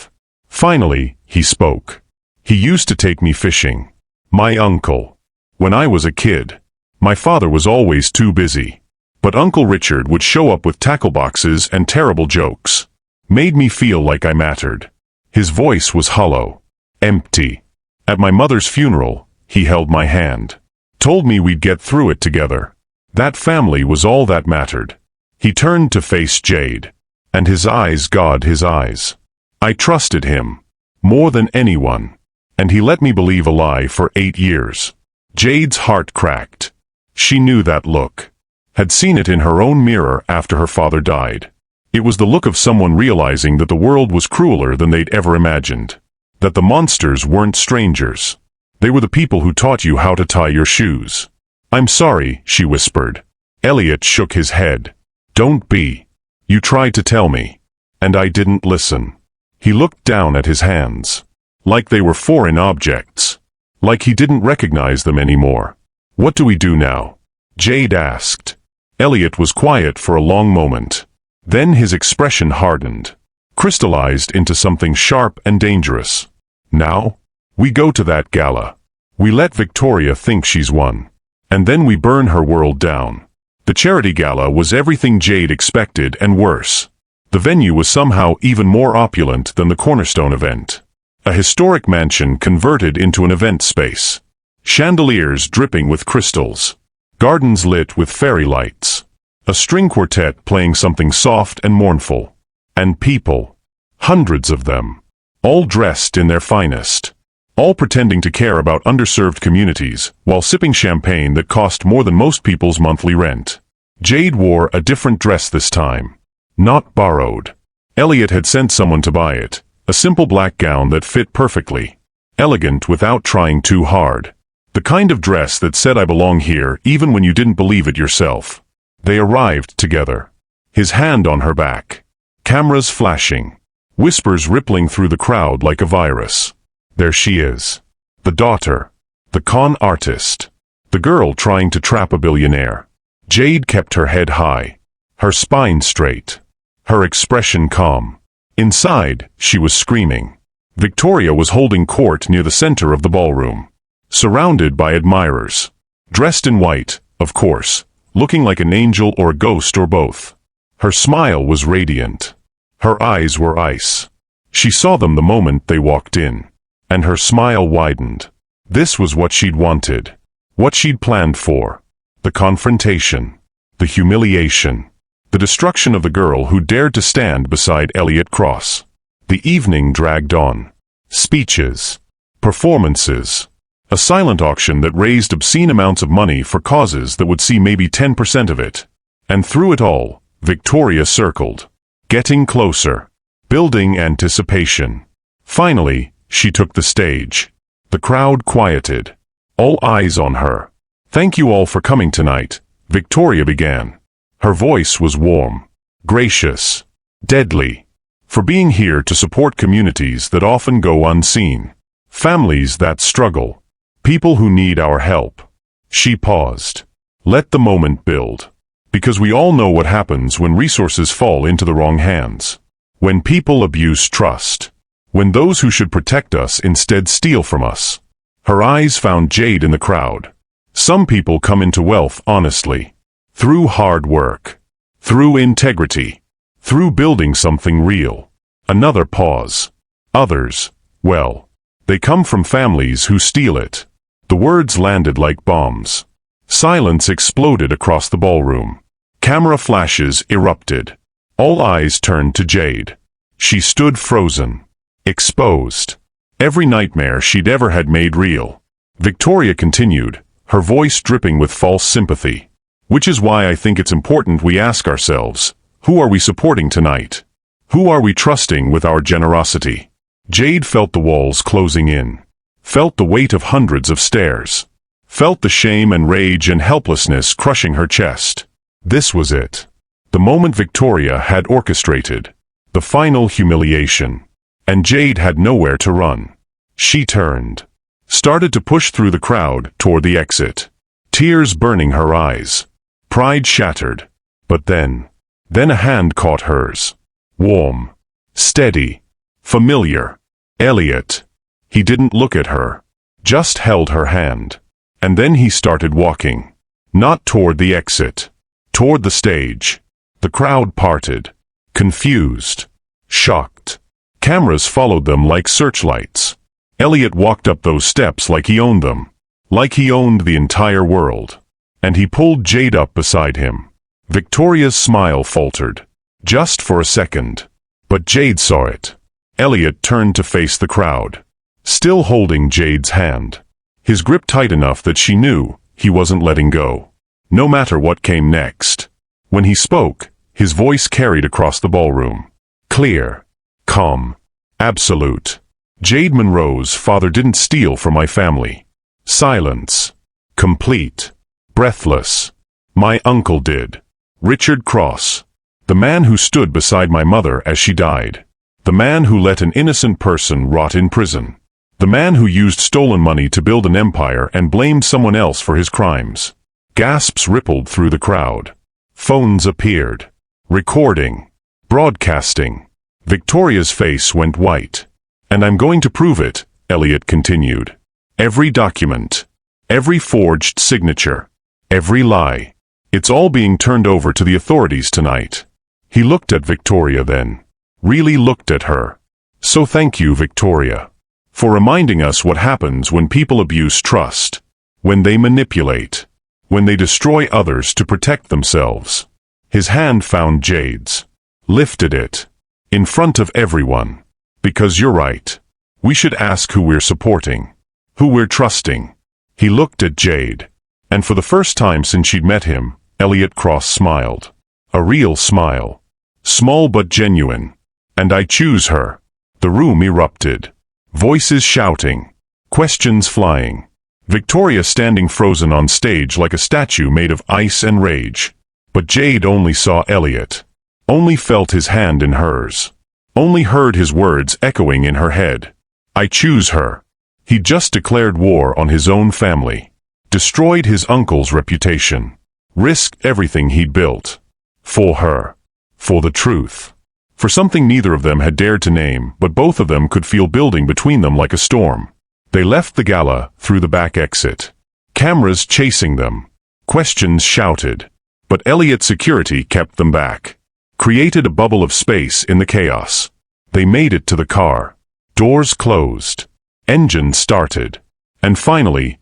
Finally, he spoke. He used to take me fishing. My uncle. When I was a kid. My father was always too busy. But Uncle Richard would show up with tackle boxes and terrible jokes. Made me feel like I mattered. His voice was hollow. Empty. At my mother's funeral, he held my hand. Told me we'd get through it together. That family was all that mattered. He turned to face Jade. And his eyes God his eyes. I trusted him. More than anyone. And he let me believe a lie for 8 years. Jade's heart cracked. She knew that look. Had seen it in her own mirror after her father died. It was the look of someone realizing that the world was crueler than they'd ever imagined. That the monsters weren't strangers. They were the people who taught you how to tie your shoes. I'm sorry, she whispered. Elliot shook his head. Don't be. You tried to tell me. And I didn't listen. He looked down at his hands. Like they were foreign objects. Like he didn't recognize them anymore. What do we do now? Jade asked. Elliot was quiet for a long moment. Then his expression hardened. Crystallized into something sharp and dangerous. Now? We go to that gala. We let Victoria think she's won. And then we burn her world down. The charity gala was everything Jade expected and worse. The venue was somehow even more opulent than the Cornerstone event. A historic mansion converted into an event space. Chandeliers dripping with crystals. Gardens lit with fairy lights. A string quartet playing something soft and mournful. And people. Hundreds of them. All dressed in their finest. All pretending to care about underserved communities, while sipping champagne that cost more than most people's monthly rent. Jade wore a different dress this time. Not borrowed. Elliot had sent someone to buy it. A simple black gown that fit perfectly. Elegant without trying too hard. The kind of dress that said I belong here even when you didn't believe it yourself. They arrived together. His hand on her back. Cameras flashing. Whispers rippling through the crowd like a virus. There she is. The daughter. The con artist. The girl trying to trap a billionaire. Jade kept her head high. Her spine straight. Her expression calm. Inside, she was screaming. Victoria was holding court near the center of the ballroom. Surrounded by admirers. Dressed in white, of course. Looking like an angel or a ghost or both. Her smile was radiant. Her eyes were ice. She saw them the moment they walked in. And her smile widened. This was what she'd wanted. What she'd planned for. The confrontation. The humiliation. The destruction of the girl who dared to stand beside Elliot Cross. The evening dragged on. Speeches. Performances. A silent auction that raised obscene amounts of money for causes that would see maybe 10% of it. And through it all, Victoria circled. Getting closer. Building anticipation. Finally, she took the stage. The crowd quieted. All eyes on her. Thank you all for coming tonight, Victoria began. Her voice was warm, gracious, deadly. For being here to support communities that often go unseen. Families that struggle. People who need our help. She paused. Let the moment build. Because we all know what happens when resources fall into the wrong hands. When people abuse trust. When those who should protect us instead steal from us. Her eyes found Jade in the crowd. Some people come into wealth honestly. Through hard work. Through integrity. Through building something real. Another pause. Others, well, they come from families who steal it. The words landed like bombs. Silence exploded across the ballroom. Camera flashes erupted. All eyes turned to Jade. She stood frozen. Exposed. Every nightmare she'd ever had made real. Victoria continued, her voice dripping with false sympathy. Which is why I think it's important we ask ourselves, who are we supporting tonight? Who are we trusting with our generosity? Jade felt the walls closing in. Felt the weight of hundreds of stares. Felt the shame and rage and helplessness crushing her chest. This was it. The moment Victoria had orchestrated. The final humiliation. And Jade had nowhere to run. She turned. Started to push through the crowd toward the exit. Tears burning her eyes. Pride shattered. But then a hand caught hers. Warm. Steady. Familiar. Elliot. He didn't look at her. Just held her hand. And then he started walking. Not toward the exit. Toward the stage. The crowd parted. Confused. Shocked. Cameras followed them like searchlights. Elliot walked up those steps like he owned them. Like he owned the entire world. And he pulled Jade up beside him. Victoria's smile faltered. Just for a second. But Jade saw it. Elliot turned to face the crowd. Still holding Jade's hand. His grip tight enough that she knew he wasn't letting go. No matter what came next. When he spoke, his voice carried across the ballroom. Clear. Calm. Absolute. Jade Monroe's father didn't steal from my family. Silence. Complete. Breathless. My uncle did. Richard Cross. The man who stood beside my mother as she died. The man who let an innocent person rot in prison. The man who used stolen money to build an empire and blamed someone else for his crimes. Gasps rippled through the crowd. Phones appeared. Recording. Broadcasting. Victoria's face went white. And I'm going to prove it, Elliot continued. Every document. Every forged signature. Every lie. It's all being turned over to the authorities tonight. He looked at Victoria then. Really looked at her. So thank you, Victoria. For reminding us what happens when people abuse trust. When they manipulate. When they destroy others to protect themselves. His hand found Jade's. Lifted it. In front of everyone. Because you're right. We should ask who we're supporting. Who we're trusting. He looked at Jade. And for the first time since she'd met him, Elliot Cross smiled. A real smile. Small but genuine. And I choose her. The room erupted. Voices shouting. Questions flying. Victoria standing frozen on stage like a statue made of ice and rage. But Jade only saw Elliot. Only felt his hand in hers. Only heard his words echoing in her head. I choose her. He'd just declared war on his own family. Destroyed his uncle's reputation. Risked everything he'd built. For her. For the truth. For something neither of them had dared to name, but both of them could feel building between them like a storm. They left the gala through the back exit. Cameras chasing them. Questions shouted. But Elliot's security kept them back. Created a bubble of space in the chaos. They made it to the car. Doors closed. Engine started. And finally,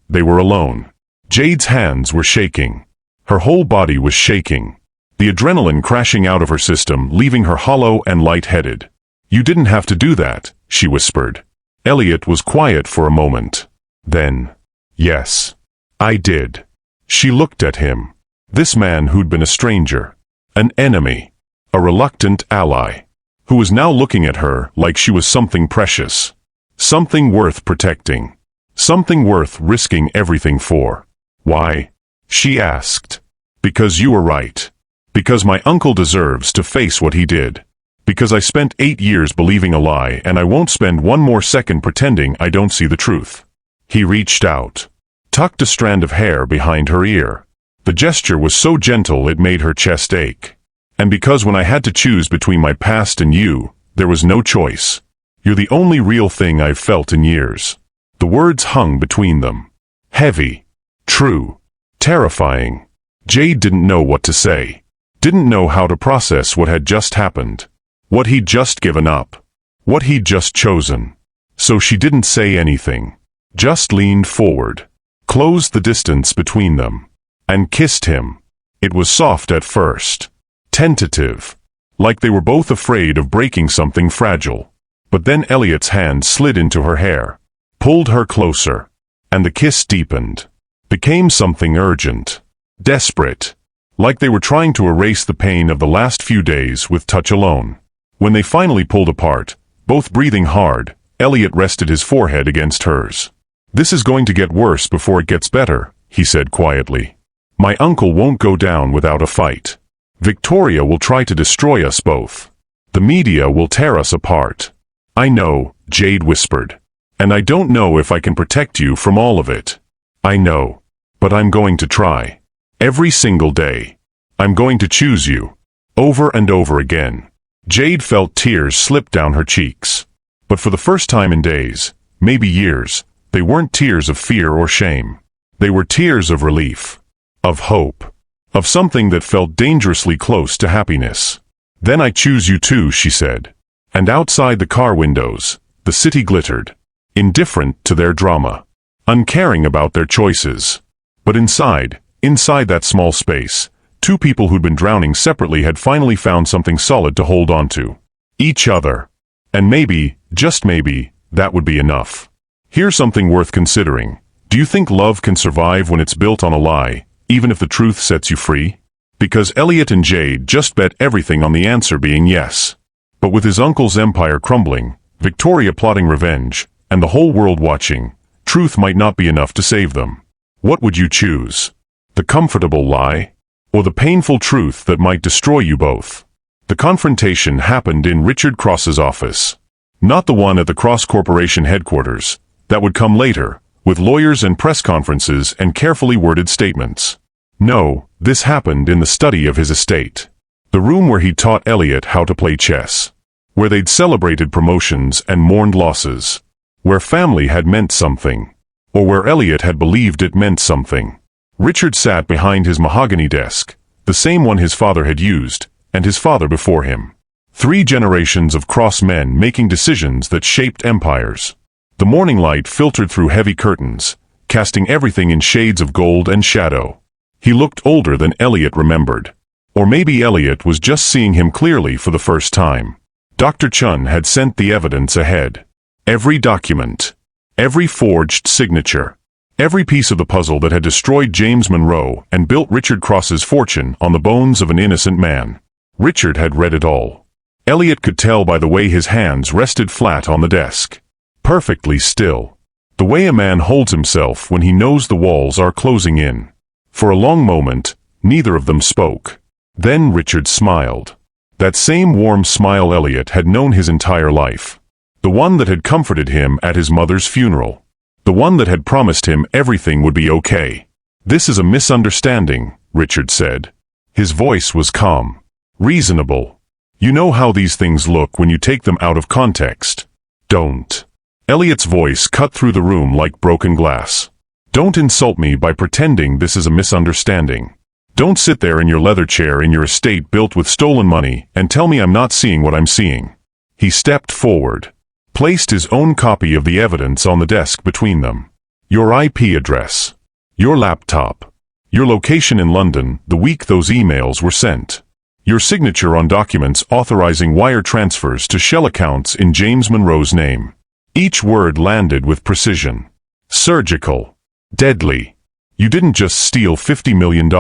they were alone. Jade's hands were shaking. Her whole body was shaking. The adrenaline crashing out of her system, leaving her hollow and light-headed. You didn't have to do that, she whispered. Elliot was quiet for a moment. Then, yes, I did. She looked at him. This man who'd been a stranger. An enemy. A reluctant ally. Who was now looking at her like she was something precious. Something worth protecting. Something worth risking everything for. Why? she asked. Because you were right. Because my uncle deserves to face what he did. Because I spent 8 years believing a lie and I won't spend one more second pretending I don't see the truth. He reached out, tucked a strand of hair behind her ear. The gesture was so gentle it made her chest ache. And because when I had to choose between my past and you, there was no choice. You're the only real thing I've felt in years. The words hung between them. Heavy. True. Terrifying. Jade didn't know what to say. Didn't know how to process what had just happened. What he'd just given up. What he'd just chosen. So she didn't say anything. Just leaned forward. Closed the distance between them. And kissed him. It was soft at first. Tentative. Like they were both afraid of breaking something fragile. But then Elliot's hand slid into her hair. Pulled her closer. And the kiss deepened. Became something urgent. Desperate. Like they were trying to erase the pain of the last few days with touch alone. When they finally pulled apart, both breathing hard, Elliot rested his forehead against hers. This is going to get worse before it gets better, he said quietly. My uncle won't go down without a fight. Victoria will try to destroy us both. The media will tear us apart. I know, Jade whispered. And I don't know if I can protect you from all of it. I know. But I'm going to try. Every single day. I'm going to choose you. Over and over again. Jade felt tears slip down her cheeks. But for the first time in days, maybe years, they weren't tears of fear or shame. They were tears of relief. Of hope. Of something that felt dangerously close to happiness. Then I choose you too, she said. And outside the car windows, the city glittered. Indifferent to their drama. Uncaring about their choices. But inside that small space, two people who'd been drowning separately had finally found something solid to hold on to. Each other. And maybe, just maybe, that would be enough. Here's something worth considering. Do you think love can survive when it's built on a lie, even if the truth sets you free? Because Elliot and Jade just bet everything on the answer being yes. But with his uncle's empire crumbling, Victoria plotting revenge, and the whole world watching, truth might not be enough to save them. What would you choose? The comfortable lie? Or the painful truth that might destroy you both? The confrontation happened in Richard Cross's office. Not the one at the Cross Corporation headquarters. That would come later, with lawyers and press conferences and carefully worded statements. No, this happened in the study of his estate. The room where he'd taught Elliot how to play chess. Where they'd celebrated promotions and mourned losses. Where family had meant something. Or where Elliot had believed it meant something. Richard sat behind his mahogany desk, the same one his father had used, and his father before him. 3 generations of Cross men making decisions that shaped empires. The morning light filtered through heavy curtains, casting everything in shades of gold and shadow. He looked older than Elliot remembered. Or maybe Elliot was just seeing him clearly for the first time. Dr. Chun had sent the evidence ahead. Every document. Every forged signature. Every piece of the puzzle that had destroyed James Monroe and built Richard Cross's fortune on the bones of an innocent man. Richard had read it all. Elliot could tell by the way his hands rested flat on the desk. Perfectly still. The way a man holds himself when he knows the walls are closing in. For a long moment, neither of them spoke. Then Richard smiled. That same warm smile Elliot had known his entire life. The one that had comforted him at his mother's funeral. The one that had promised him everything would be okay. This is a misunderstanding, Richard said. His voice was calm. Reasonable. You know how these things look when you take them out of context. Don't. Elliot's voice cut through the room like broken glass. Don't insult me by pretending this is a misunderstanding. Don't sit there in your leather chair in your estate built with stolen money and tell me I'm not seeing what I'm seeing. He stepped forward. Placed his own copy of the evidence on the desk between them. Your IP address. Your laptop. Your location in London the week those emails were sent. Your signature on documents authorizing wire transfers to shell accounts in James Monroe's name. Each word landed with precision. Surgical. Deadly. You didn't just steal $50 million,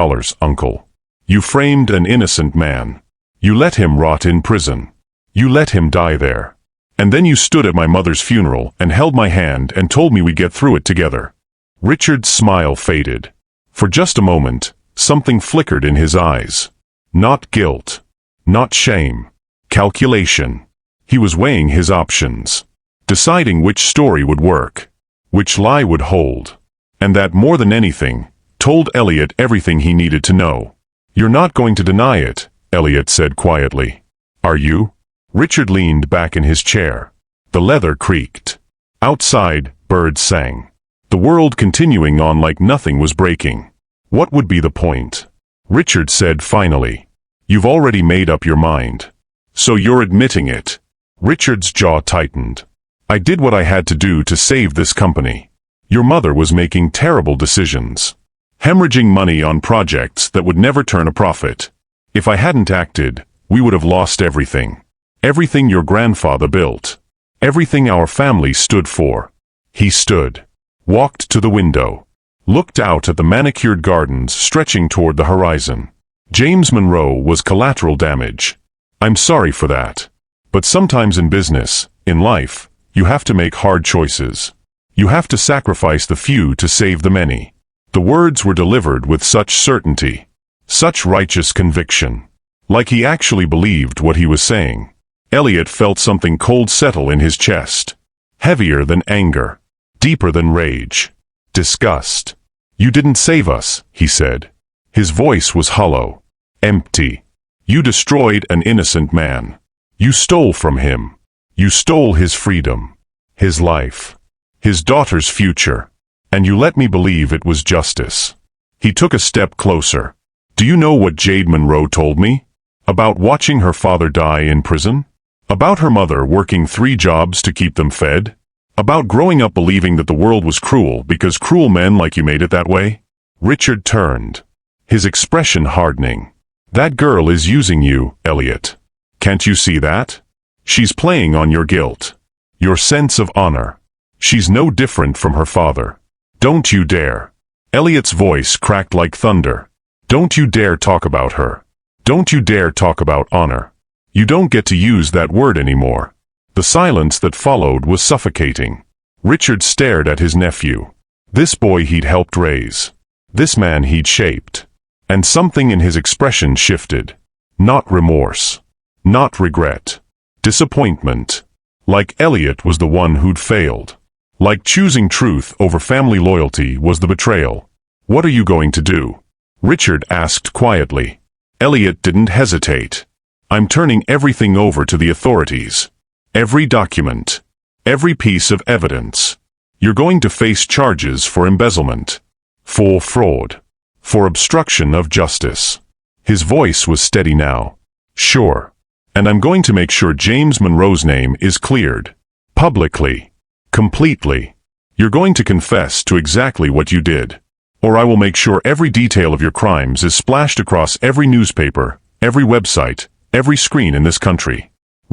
Uncle. You framed an innocent man. You let him rot in prison. You let him die there. And then you stood at my mother's funeral and held my hand and told me we'd get through it together. Richard's smile faded. For just a moment, something flickered in his eyes. Not guilt. Not shame. Calculation. He was weighing his options. Deciding which story would work. Which lie would hold. And that, more than anything, told Elliot everything he needed to know. "You're not going to deny it," Elliot said quietly. "Are you?" Richard leaned back in his chair. The leather creaked. Outside, birds sang. The world continuing on like nothing was breaking. What would be the point? Richard said finally. "You've already made up your mind. So you're admitting it." Richard's jaw tightened. "I did what I had to do to save this company. Your mother was making terrible decisions. Hemorrhaging money on projects that would never turn a profit. If I hadn't acted, we would have lost everything. Everything your grandfather built. Everything our family stood for." He stood. Walked to the window. Looked out at the manicured gardens stretching toward the horizon. James Monroe was collateral damage. "I'm sorry for that. But sometimes in business, in life, you have to make hard choices. You have to sacrifice the few to save the many." The words were delivered with such certainty. Such righteous conviction. Like he actually believed what he was saying. Elliot felt something cold settle in his chest. Heavier than anger. Deeper than rage. Disgust. "You didn't save us," he said. His voice was hollow. Empty. "You destroyed an innocent man. You stole from him. You stole his freedom. His life. His daughter's future. And you let me believe it was justice." He took a step closer. "Do you know what Jade Monroe told me? About watching her father die in prison? About her mother working 3 jobs to keep them fed? About growing up believing that the world was cruel because cruel men like you made it that way?" Richard turned. His expression hardening. "That girl is using you, Elliot. Can't you see that? She's playing on your guilt. Your sense of honor. She's no different from her father. Don't you dare." Elliot's voice cracked like thunder. "Don't you dare talk about her. Don't you dare talk about honor. You don't get to use that word anymore." The silence that followed was suffocating. Richard stared at his nephew. This boy he'd helped raise. This man he'd shaped. And something in his expression shifted. Not remorse. Not regret. Disappointment. Like Elliot was the one who'd failed. Like choosing truth over family loyalty was the betrayal. "What are you going to do?" Richard asked quietly. Elliot didn't hesitate. "I'm turning everything over to the authorities. Every document. Every piece of evidence. You're going to face charges for embezzlement. For fraud. For obstruction of justice." His voice was steady now. "Sure. And I'm going to make sure James Monroe's name is cleared. Publicly. Completely. You're going to confess to exactly what you did. Or I will make sure every detail of your crimes is splashed across every newspaper, every website, every screen in this country."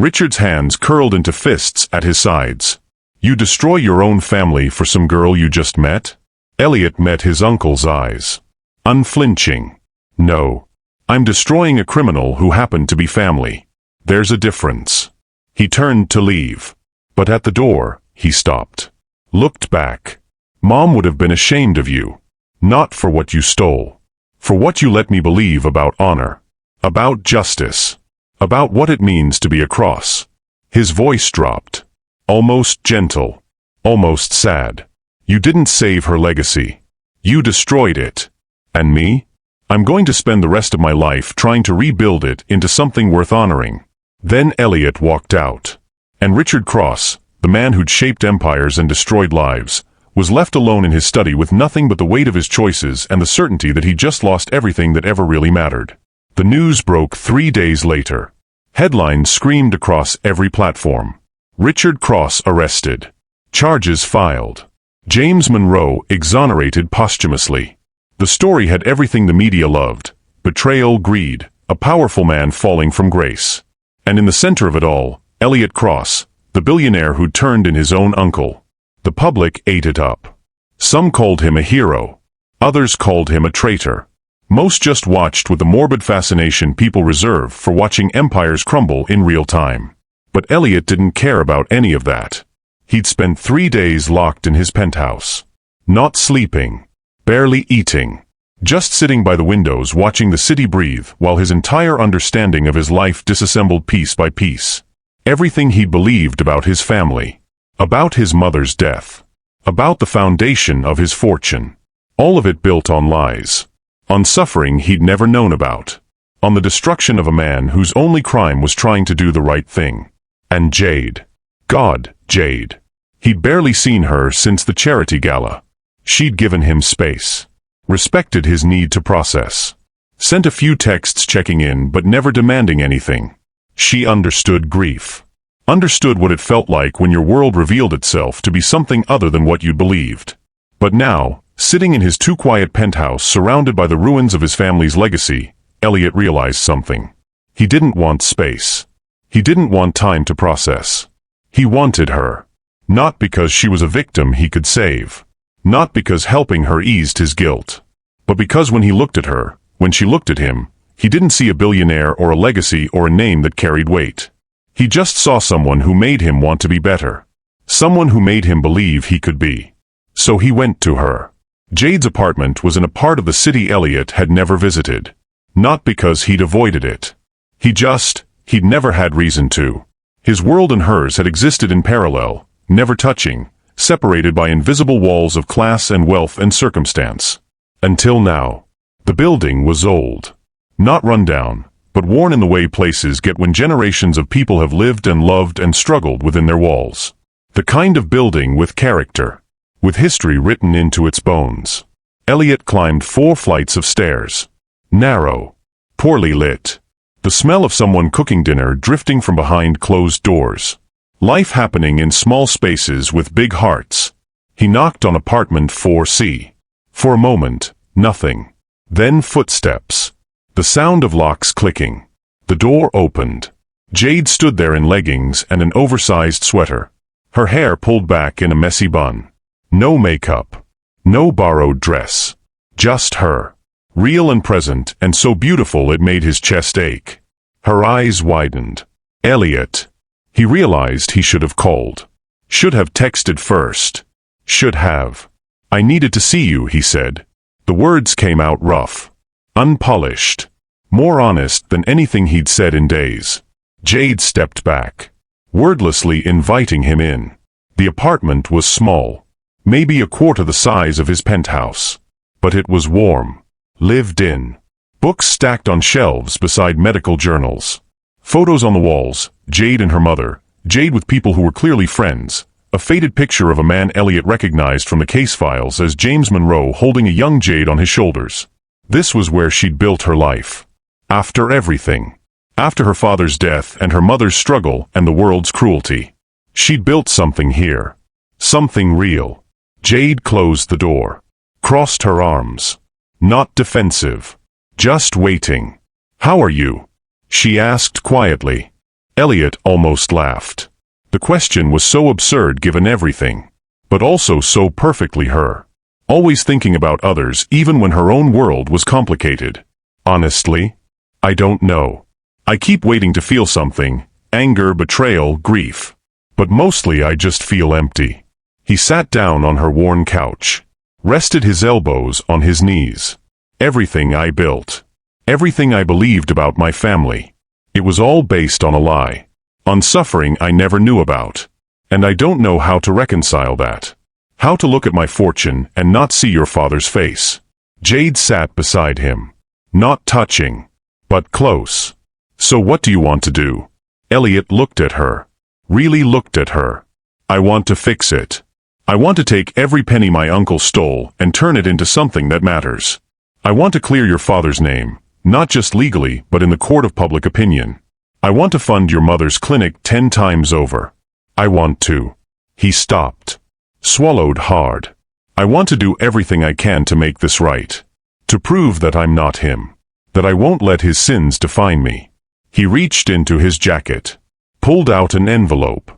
Richard's hands curled into fists at his sides. "You destroy your own family for some girl you just met?" Elliot met his uncle's eyes. Unflinching. "No. I'm destroying a criminal who happened to be family. There's a difference." He turned to leave. But at the door, he stopped. Looked back. "Mom would have been ashamed of you. Not for what you stole. For what you let me believe about honor. About justice. About what it means to be a cross." His voice dropped. Almost gentle. Almost sad. "You didn't save her legacy. You destroyed it. And me? I'm going to spend the rest of my life trying to rebuild it into something worth honoring." Then Elliot walked out. And Richard Cross, the man who'd shaped empires and destroyed lives, was left alone in his study with nothing but the weight of his choices and the certainty that he'd just lost everything that ever really mattered. The news broke 3 days later. Headlines screamed across every platform. Richard Cross arrested. Charges filed. James Monroe exonerated posthumously. The story had everything the media loved. Betrayal, greed, a powerful man falling from grace. And in the center of it all, Elliot Cross, the billionaire who'd turned in his own uncle. The public ate it up. Some called him a hero. Others called him a traitor. Most just watched with the morbid fascination people reserve for watching empires crumble in real time. But Elliot didn't care about any of that. He'd spent 3 days locked in his penthouse. Not sleeping. Barely eating. Just sitting by the windows watching the city breathe while his entire understanding of his life disassembled piece by piece. Everything he believed about his family. About his mother's death. About the foundation of his fortune. All of it built on lies. On suffering he'd never known about. On the destruction of a man whose only crime was trying to do the right thing. And Jade. God, Jade. He'd barely seen her since the charity gala. She'd given him space. Respected his need to process. Sent a few texts checking in but never demanding anything. She understood grief. Understood what it felt like when your world revealed itself to be something other than what you'd believed. But now, sitting in his too quiet penthouse surrounded by the ruins of his family's legacy, Elliot realized something. He didn't want space. He didn't want time to process. He wanted her. Not because she was a victim he could save. Not because helping her eased his guilt. But because when he looked at her, when she looked at him, he didn't see a billionaire or a legacy or a name that carried weight. He just saw someone who made him want to be better. Someone who made him believe he could be. So he went to her. Jade's apartment was in a part of the city Elliot had never visited. Not because he'd avoided it. He'd never had reason to. His world and hers had existed in parallel, never touching, separated by invisible walls of class and wealth and circumstance. Until now. The building was old. Not run down, but worn in the way places get when generations of people have lived and loved and struggled within their walls. The kind of building with character. With history written into its bones. Elliot climbed 4 flights of stairs. Narrow. Poorly lit. The smell of someone cooking dinner drifting from behind closed doors. Life happening in small spaces with big hearts. He knocked on apartment 4C. For a moment, nothing. Then footsteps. The sound of locks clicking. The door opened. Jade stood there in leggings and an oversized sweater. Her hair pulled back in a messy bun. No makeup. No borrowed dress. Just her. Real and present and so beautiful it made his chest ache. Her eyes widened. Elliot. He realized he should have called. Should have texted first. Should have. I needed to see you, he said. The words came out rough. Unpolished. More honest than anything he'd said in days. Jade stepped back. Wordlessly inviting him in. The apartment was small. Maybe a quarter the size of his penthouse. But it was warm. Lived in. Books stacked on shelves beside medical journals. Photos on the walls, Jade and her mother, Jade with people who were clearly friends. A faded picture of a man Elliot recognized from the case files as James Monroe holding a young Jade on his shoulders. This was where she'd built her life. After everything. After her father's death and her mother's struggle and the world's cruelty. She'd built something here. Something real. Jade closed the door. Crossed her arms. Not defensive. Just waiting. How are you? She asked quietly. Elliot almost laughed. The question was so absurd given everything. But also so perfectly her. Always thinking about others even when her own world was complicated. Honestly? I don't know. I keep waiting to feel something. Anger, betrayal, grief. But mostly I just feel empty. He sat down on her worn couch. Rested his elbows on his knees. Everything I built. Everything I believed about my family. It was all based on a lie. On suffering I never knew about. And I don't know how to reconcile that. How to look at my fortune and not see your father's face. Jade sat beside him. Not touching. But close. So what do you want to do? Elliot looked at her. Really looked at her. I want to fix it. I want to take every penny my uncle stole and turn it into something that matters. I want to clear your father's name, not just legally but in the court of public opinion. I want to fund your mother's clinic 10 times over. I want to. He stopped. Swallowed hard. I want to do everything I can to make this right. To prove that I'm not him. That I won't let his sins define me. He reached into his jacket. Pulled out an envelope.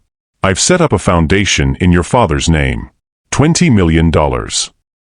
I've set up a foundation in your father's name. $20 million.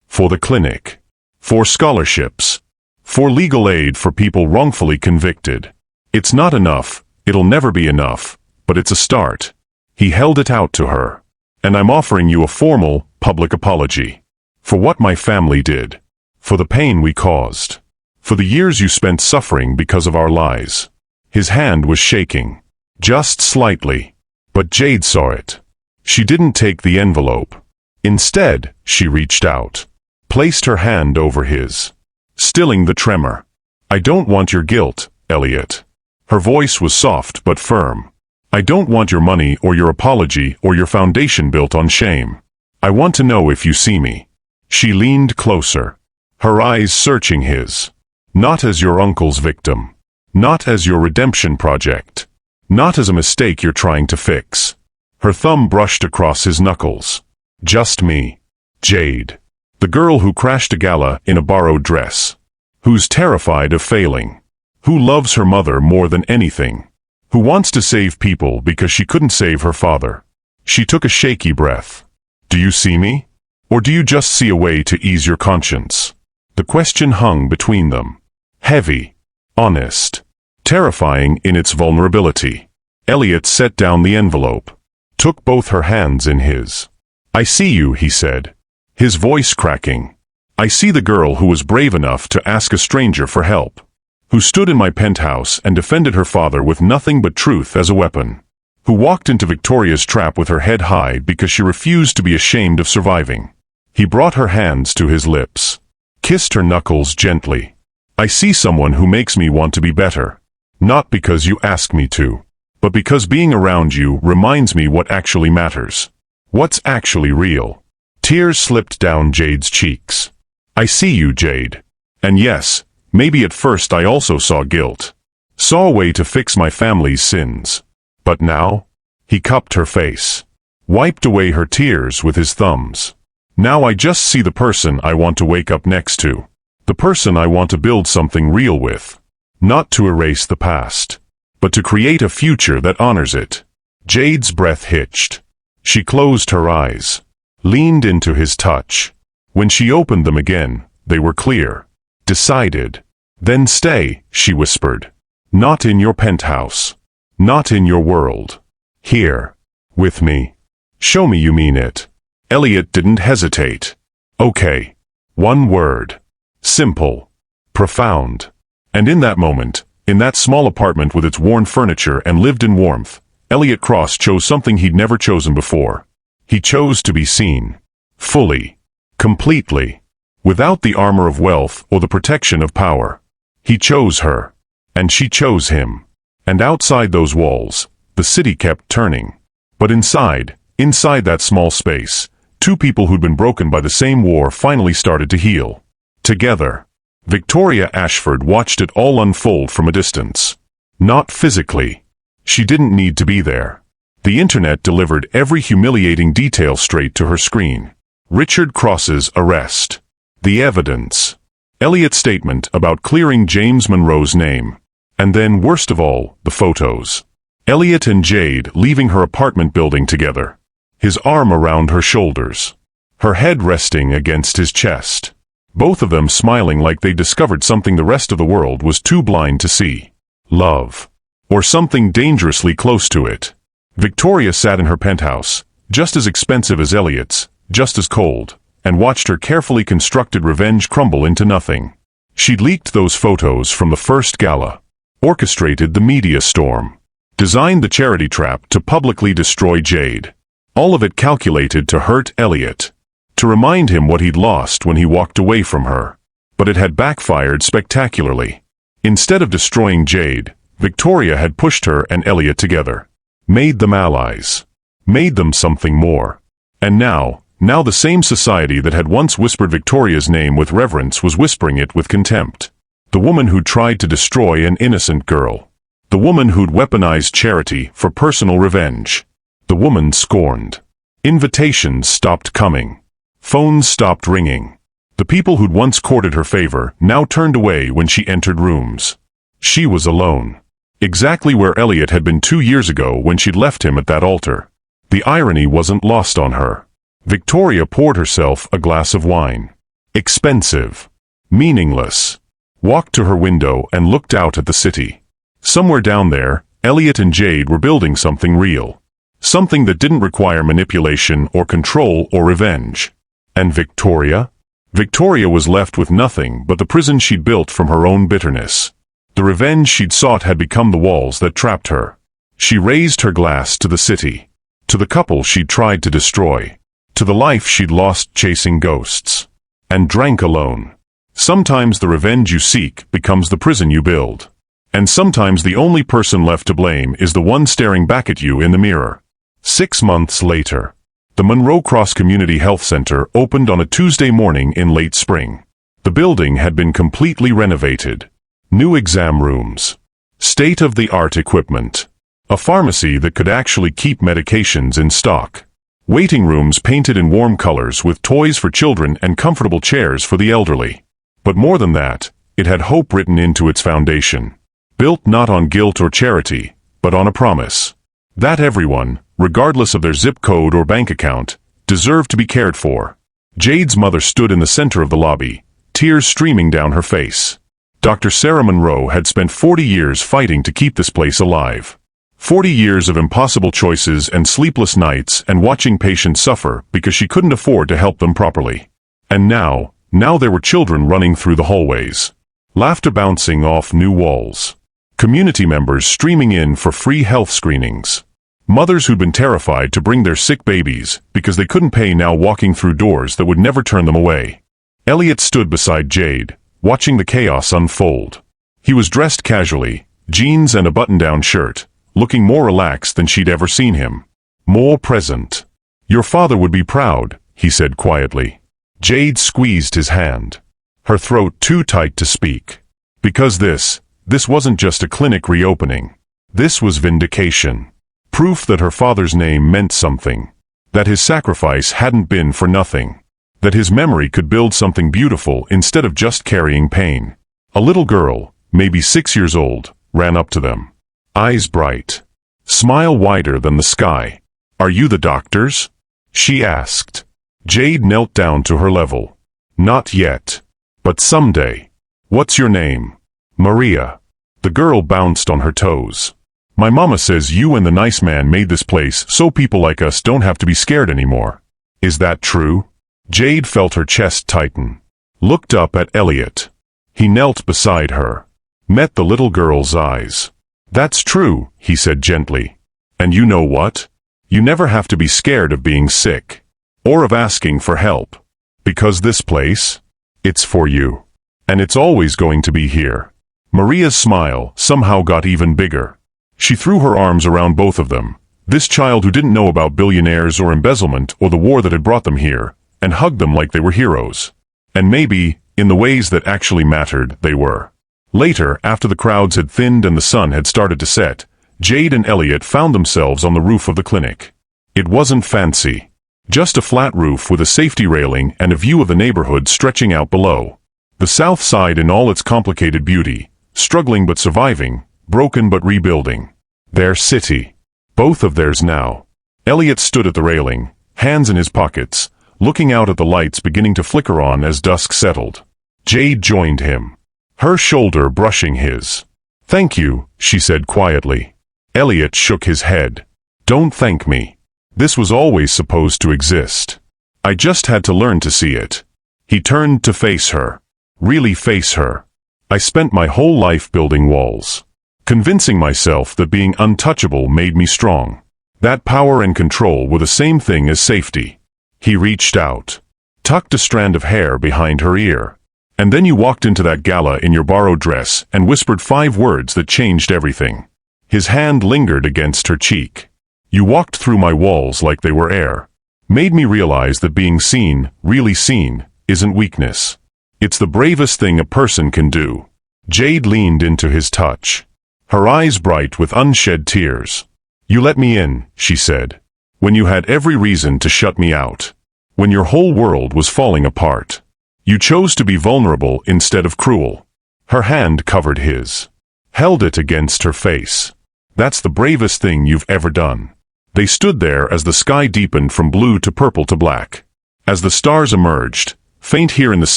For the clinic. For scholarships. For legal aid for people wrongfully convicted. It's not enough, it'll never be enough, but it's a start. He held it out to her. And I'm offering you a formal, public apology. For what my family did. For the pain we caused. For the years you spent suffering because of our lies. His hand was shaking. Just slightly. But Jade saw it. She didn't take the envelope. Instead, she reached out. Placed her hand over his. Stilling the tremor. I don't want your guilt, Elliot. Her voice was soft but firm. I don't want your money or your apology or your foundation built on shame. I want to know if you see me. She leaned closer. Her eyes searching his. Not as your uncle's victim. Not as your redemption project. Not as a mistake you're trying to fix. Her thumb brushed across his knuckles. Just me. Jade. The girl who crashed a gala in a borrowed dress. Who's terrified of failing. Who loves her mother more than anything. Who wants to save people because she couldn't save her father. She took a shaky breath. Do you see me? Or do you just see a way to ease your conscience? The question hung between them. Heavy. Honest. Terrifying in its vulnerability. Elliot set down the envelope. Took both her hands in his. I see you, he said. His voice cracking. I see the girl who was brave enough to ask a stranger for help. Who stood in my penthouse and defended her father with nothing but truth as a weapon. Who walked into Victoria's trap with her head high because she refused to be ashamed of surviving. He brought her hands to his lips. Kissed her knuckles gently. I see someone who makes me want to be better. Not because you ask me to. But because being around you reminds me what actually matters. What's actually real. Tears slipped down Jade's cheeks. I see you, Jade. And yes, maybe at first I also saw guilt. Saw a way to fix my family's sins. But now? He cupped her face. Wiped away her tears with his thumbs. Now I just see the person I want to wake up next to. The person I want to build something real with. Not to erase the past. But to create a future that honors it. Jade's breath hitched. She closed her eyes. Leaned into his touch. When she opened them again, they were clear. Decided. Then stay, she whispered. Not in your penthouse. Not in your world. Here. With me. Show me you mean it. Elliot didn't hesitate. Okay. One word. Simple. Profound. And in that moment, in that small apartment with its worn furniture and lived-in warmth, Elliot Cross chose something he'd never chosen before. He chose to be seen. Fully. Completely. Without the armor of wealth or the protection of power. He chose her. And she chose him. And outside those walls, the city kept turning. But inside that small space, two people who'd been broken by the same war finally started to heal. Together. Victoria Ashford watched it all unfold from a distance. Not physically. She didn't need to be there. The internet delivered every humiliating detail straight to her screen. Richard Cross's arrest. The evidence. Elliot's statement about clearing James Monroe's name. And then, worst of all, the photos. Elliot and Jade leaving her apartment building together. His arm around her shoulders. Her head resting against his chest. Both of them smiling like they discovered something the rest of the world was too blind to see. Love. Or something dangerously close to it. Victoria sat in her penthouse, just as expensive as Elliot's, just as cold, and watched her carefully constructed revenge crumble into nothing. She'd leaked those photos from the first gala. Orchestrated the media storm. Designed the charity trap to publicly destroy Jade. All of it calculated to hurt Elliot. To remind him what he'd lost when he walked away from her. But it had backfired spectacularly. Instead of destroying Jade, Victoria had pushed her and Elliot together. Made them allies. Made them something more. And now the same society that had once whispered Victoria's name with reverence was whispering it with contempt. The woman who'd tried to destroy an innocent girl. The woman who'd weaponized charity for personal revenge. The woman scorned. Invitations stopped coming. Phones stopped ringing. The people who'd once courted her favor now turned away when she entered rooms. She was alone. Exactly where Elliot had been 2 years ago when she'd left him at that altar. The irony wasn't lost on her. Victoria poured herself a glass of wine. Expensive. Meaningless. Walked to her window and looked out at the city. Somewhere down there, Elliot and Jade were building something real. Something that didn't require manipulation or control or revenge. And Victoria? Victoria was left with nothing but the prison she'd built from her own bitterness. The revenge she'd sought had become the walls that trapped her. She raised her glass to the city, to the couple she'd tried to destroy, to the life she'd lost chasing ghosts, and drank alone. Sometimes the revenge you seek becomes the prison you build. And sometimes the only person left to blame is the one staring back at you in the mirror. 6 months later, the Monroe Cross Community Health Center opened on a Tuesday morning in late spring. The building had been completely renovated. New exam rooms, state-of-the-art equipment, a pharmacy that could actually keep medications in stock, waiting rooms painted in warm colors with toys for children and comfortable chairs for the elderly. But more than that, it had hope written into its foundation. Built not on guilt or charity, but on a promise. That everyone, regardless of their zip code or bank account, deserved to be cared for. Jade's mother stood in the center of the lobby, tears streaming down her face. Dr. Sarah Monroe had spent 40 years fighting to keep this place alive. 40 years of impossible choices and sleepless nights and watching patients suffer because she couldn't afford to help them properly. And now there were children running through the hallways. Laughter bouncing off new walls. Community members streaming in for free health screenings. Mothers who'd been terrified to bring their sick babies because they couldn't pay now walking through doors that would never turn them away. Elliot stood beside Jade, watching the chaos unfold. He was dressed casually, jeans and a button-down shirt, looking more relaxed than she'd ever seen him. More present. "Your father would be proud," he said quietly. Jade squeezed his hand, her throat too tight to speak. Because this wasn't just a clinic reopening. This was vindication. Proof that her father's name meant something. That his sacrifice hadn't been for nothing. That his memory could build something beautiful instead of just carrying pain. A little girl, maybe 6 years old, ran up to them. Eyes bright. Smile wider than the sky. "Are you the doctors?" she asked. Jade knelt down to her level. "Not yet. But someday." "What's your name?" "Maria." The girl bounced on her toes. "My mama says you and the nice man made this place so people like us don't have to be scared anymore. Is that true?" Jade felt her chest tighten. Looked up at Elliot. He knelt beside her. Met the little girl's eyes. "That's true," he said gently. "And you know what? You never have to be scared of being sick. Or of asking for help. Because this place? It's for you. And it's always going to be here." Maria's smile somehow got even bigger. She threw her arms around both of them, this child who didn't know about billionaires or embezzlement or the war that had brought them here, and hugged them like they were heroes. And maybe, in the ways that actually mattered, they were. Later, after the crowds had thinned and the sun had started to set, Jade and Elliot found themselves on the roof of the clinic. It wasn't fancy. Just a flat roof with a safety railing and a view of the neighborhood stretching out below. The south side in all its complicated beauty, struggling but surviving, broken but rebuilding. Their city. Both of theirs now. Elliot stood at the railing, hands in his pockets, looking out at the lights beginning to flicker on as dusk settled. Jade joined him, her shoulder brushing his. "Thank you," she said quietly. Elliot shook his head. "Don't thank me. This was always supposed to exist. I just had to learn to see it." He turned to face her. Really face her. "I spent my whole life building walls. Convincing myself that being untouchable made me strong. That power and control were the same thing as safety." He reached out, tucked a strand of hair behind her ear. "And then you walked into that gala in your borrowed dress and whispered 5 words that changed everything." His hand lingered against her cheek. "You walked through my walls like they were air. Made me realize that being seen, really seen, isn't weakness. It's the bravest thing a person can do." Jade leaned into his touch, her eyes bright with unshed tears. "You let me in," she said, "when you had every reason to shut me out. When your whole world was falling apart. You chose to be vulnerable instead of cruel." Her hand covered his. Held it against her face. "That's the bravest thing you've ever done." They stood there as the sky deepened from blue to purple to black. As the stars emerged, faint here in the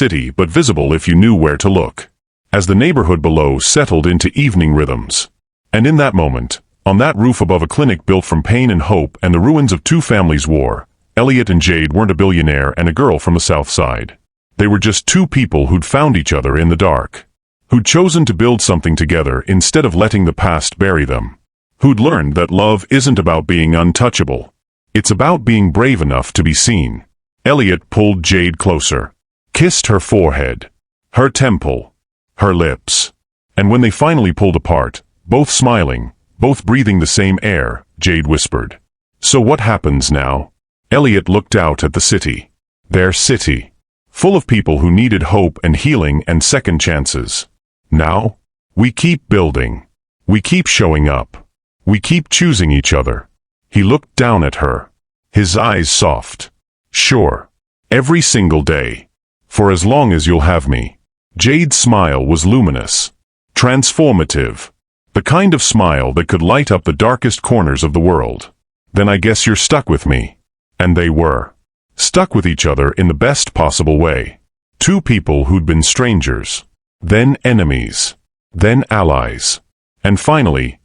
city but visible if you knew where to look. As the neighborhood below settled into evening rhythms. And in that moment, on that roof above a clinic built from pain and hope and the ruins of 2 families' war, Elliot and Jade weren't a billionaire and a girl from the south side. They were just two people who'd found each other in the dark. Who'd chosen to build something together instead of letting the past bury them. Who'd learned that love isn't about being untouchable. It's about being brave enough to be seen. Elliot pulled Jade closer. Kissed her forehead. Her temple. Her lips. And when they finally pulled apart, both smiling, both breathing the same air, Jade whispered, "So what happens now?" Elliot looked out at the city. Their city. Full of people who needed hope and healing and second chances. Now, we keep building. We keep showing up. We keep choosing each other. He looked down at her. His eyes soft. Sure. Every single day. For as long as you'll have me. Jade's smile was luminous. Transformative. The kind of smile that could light up the darkest corners of the world. Then I guess you're stuck with me. And they were. Stuck with each other in the best possible way. Two people who'd been strangers. Then enemies. Then allies. And finally,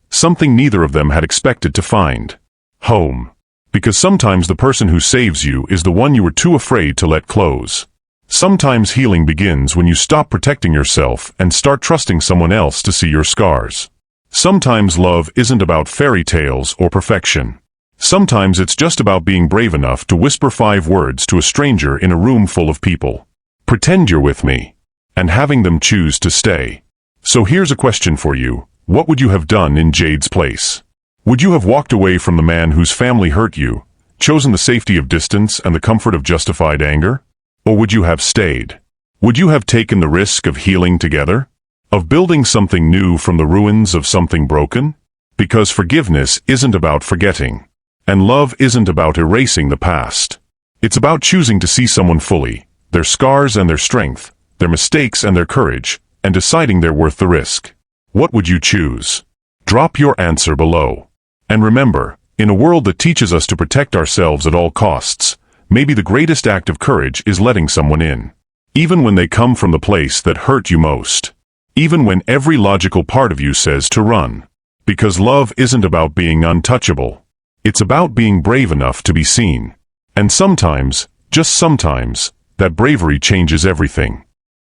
something neither of them had expected to find. Home. Because sometimes the person who saves you is the one you were too afraid to let close. Sometimes healing begins when you stop protecting yourself and start trusting someone else to see your scars. Sometimes love isn't about fairy tales or perfection. Sometimes it's just about being brave enough to whisper 5 words to a stranger in a room full of people. Pretend you're with me. And having them choose to stay. So here's a question for you. What would you have done in Jade's place? Would you have walked away from the man whose family hurt you, chosen the safety of distance and the comfort of justified anger? Or would you have stayed? Would you have taken the risk of healing together? Of building something new from the ruins of something broken? Because forgiveness isn't about forgetting. And love isn't about erasing the past. It's about choosing to see someone fully, their scars and their strength, their mistakes and their courage, and deciding they're worth the risk. What would you choose? Drop your answer below. And remember, in a world that teaches us to protect ourselves at all costs, maybe the greatest act of courage is letting someone in. Even when they come from the place that hurt you most. Even when every logical part of you says to run. Because love isn't about being untouchable. It's about being brave enough to be seen. And sometimes, just sometimes, that bravery changes everything.